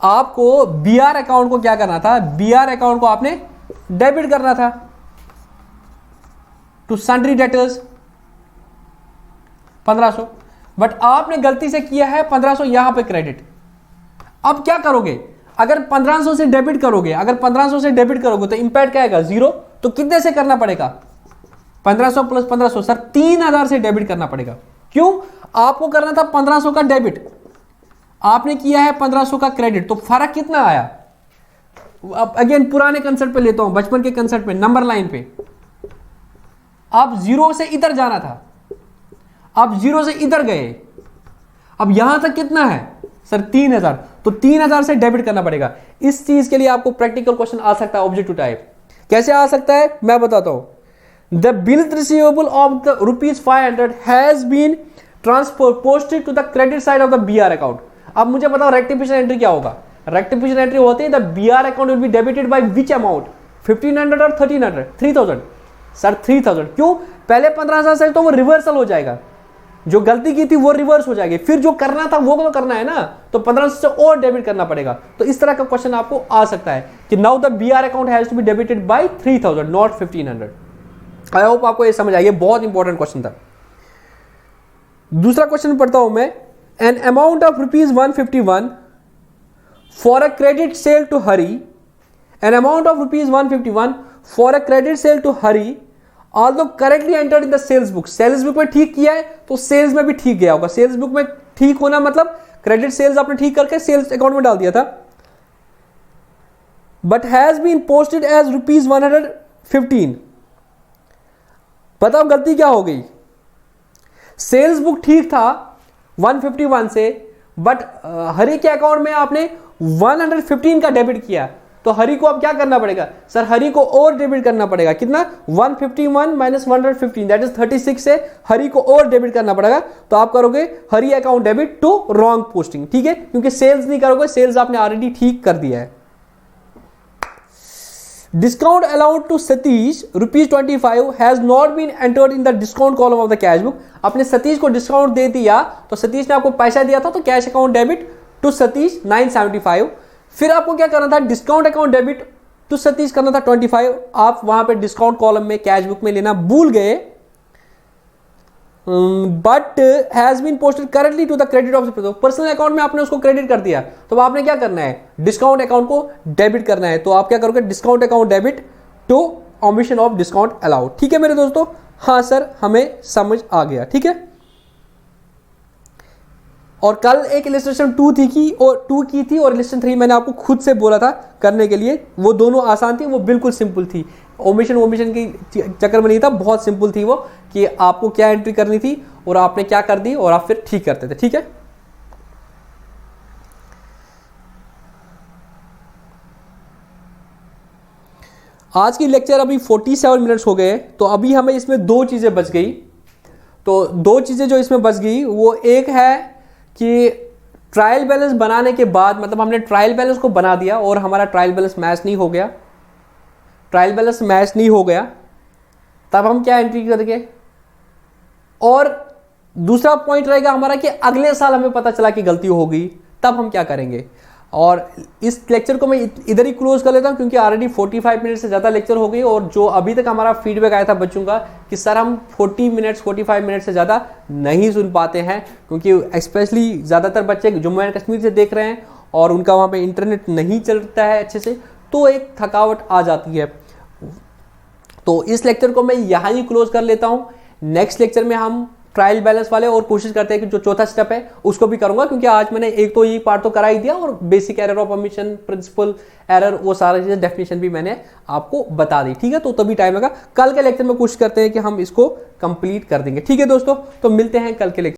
आपको बीआर अकाउंट को क्या करना था, बीआर अकाउंट को आपने डेबिट करना था टू सन्ड्री डेटर्स 1500, बट आपने गलती से किया है 1500 यहां पे क्रेडिट। अब क्या करोगे, अगर 1500 से डेबिट करोगे, अगर 1500 से डेबिट करोगे तो इंपैक्ट क्या आएगा, 0। तो कितने से करना पड़ेगा, 1500 प्लस 1500 सर 3000 से डेबिट करना पड़ेगा। क्यों, आपको करना था 1500 का डेबिट, आपने किया है 1500 का क्रेडिट, तो फर्क कितना आया। अब अगेन पुराने कंसेप्ट पे लेता हूं, बचपन के कंसेप्ट पे, नंबर लाइन पे आप 0 से इधर जाना था, आप 0 से इधर गए, अब यहां तक कितना है सर 3000, तो 3000 से डेबिट करना पड़ेगा। इस चीज के लिए आपको प्रैक्टिकल क्वेश्चन आ सकता है ऑब्जेक्टिव टाइप। कैसे आ सकता है मैं बताता हूं, the bill receivable of the ₹500 has been transfer posted to the credit side of the BR account. अब मुझे बताओ रेक्टिफिकेशन एंट्री क्या होगा, रेक्टिफिकेशन एंट्री होती है the BR account will be debited by which amount, 1500 और 1300, 3000। सर 3000 क्यों? पहले 15,000 से तो वो रिवर्सल हो जाएगा, जो गलती की थी वो रिवर्स हो जाएगी, फिर जो करना था वो तो करना है ना, तो 1500 से और डेबिट करना पड़ेगा। तो इस तरह का क्वेश्चन आपको आ सकता है कि now the BR account has to be debited by 3000 not 1500। I hope आपको ये समझ आई, बहुत इंपॉर्टेंट क्वेश्चन था। दूसरा क्वेश्चन पढ़ता हूं मैं। An amount of ₹151 for a credit sale to Hari, an amount of ₹151 for a credit sale to Hari although correctly entered in the sales book. Sales book में ठीक किया है तो सेल्स में भी ठीक गया होगा। सेल्स बुक में ठीक होना मतलब क्रेडिट सेल्स आपने ठीक करके सेल्स अकाउंट में डाल दिया था। But has been posted as ₹115। बताओ गलती क्या हो गई? सेल्स बुक ठीक था 151 से, बट हरी के अकाउंट में आपने 115 का डेबिट किया, तो हरी को अब क्या करना पड़ेगा? सर हरी को और डेबिट करना पड़ेगा। कितना? 151 माइनस 115 दैट इज 36 से हरी को और डेबिट करना पड़ेगा। तो आप करोगे Hari account debit to wrong posting, ठीक है, क्योंकि सेल्स नहीं करोगे, सेल्स आपने ऑलरेडी ठीक कर दिया है। Discount allowed to Satish ₹25 has not been entered in the discount column of the cash book. आपने सतीश को डिस्काउंट दे दिया, तो सतीश ने आपको पैसा दिया था, तो cash account debit to Satish 975। फिर आपको क्या करना था? Discount account debit to Satish करना था 25। आप वहां पे डिस्काउंट कॉलम में कैश बुक में लेना भूल गए, but has been posted correctly to the credit of the personal account में आपने उसको क्रेडिट कर दिया। तो आपने क्या करना है? डिस्काउंट अकाउंट को डेबिट करना है। तो आप क्या करोगे? Discount account debit to omission of discount allowed. ठीक है मेरे दोस्तों? हाँ सर, हमें समझ आ गया। ठीक है, और कल एक इलस्ट्रेशन 2 की थी और इलस्ट्रेशन 3 मैंने आपको खुद से बोला था करने के लिए। वो दोनों आसान थी, वो बिल्कुल सिंपल थी। ओमिशन की चक्कर में नहीं था, बहुत सिंपल थी वो, कि आपको क्या एंट्री करनी थी और आपने क्या कर दी और आप फिर ठीक करते थे। ठीक है, आज की लेक्चर अभी 47 मिनट्स हो गए, तो अभी हमें इसमें 2 चीजें बच गई। तो 2 चीजें जो इसमें बच गई वो एक है कि ट्रायल बैलेंस बनाने के बाद, मतलब हमने ट्रायल बैलेंस को बना दिया और हमारा ट्रायल बैलेंस मैच नहीं हो गया, ट्रायल बैलेंस मैच नहीं हो गया, तब हम क्या एंट्री करेंगे। और दूसरा पॉइंट रहेगा हमारा कि अगले साल हमें पता चला कि गलती हो गई, तब हम क्या करेंगे। और इस लेक्चर को मैं इधर ही क्लोज कर लेता हूं, क्योंकि ऑलरेडी 45 मिनट से ज़्यादा लेक्चर हो गई। और जो अभी तक हमारा फीडबैक आया था बच्चों का कि सर हम 45 मिनट से ज़्यादा नहीं सुन पाते हैं, क्योंकि स्पेशली ज़्यादातर बच्चे जम्मू एंड कश्मीर से देख रहे हैं और उनका वहाँ पे इंटरनेट नहीं चलता है अच्छे से, तो एक थकावट आ जाती है। तो इस लेक्चर को मैं यहाँ ही क्लोज कर लेता हूँ। नेक्स्ट लेक्चर में हम ट्रायल बैलेंस वाले और कोशिश करते हैं कि जो चौथा स्टेप है उसको भी करूंगा, क्योंकि आज मैंने एक तो ये पार्ट तो करा ही दिया और basic error of omission, principle error, वो सारी चीजें डेफिनेशन भी मैंने आपको बता दी। ठीक है, तो तभी टाइम लगा। कल के लेक्चर में कोशिश करते हैं कि हम इसको कंप्लीट कर देंगे। ठीक है दोस्तों, तो मिलते हैं कल के लेक्चर।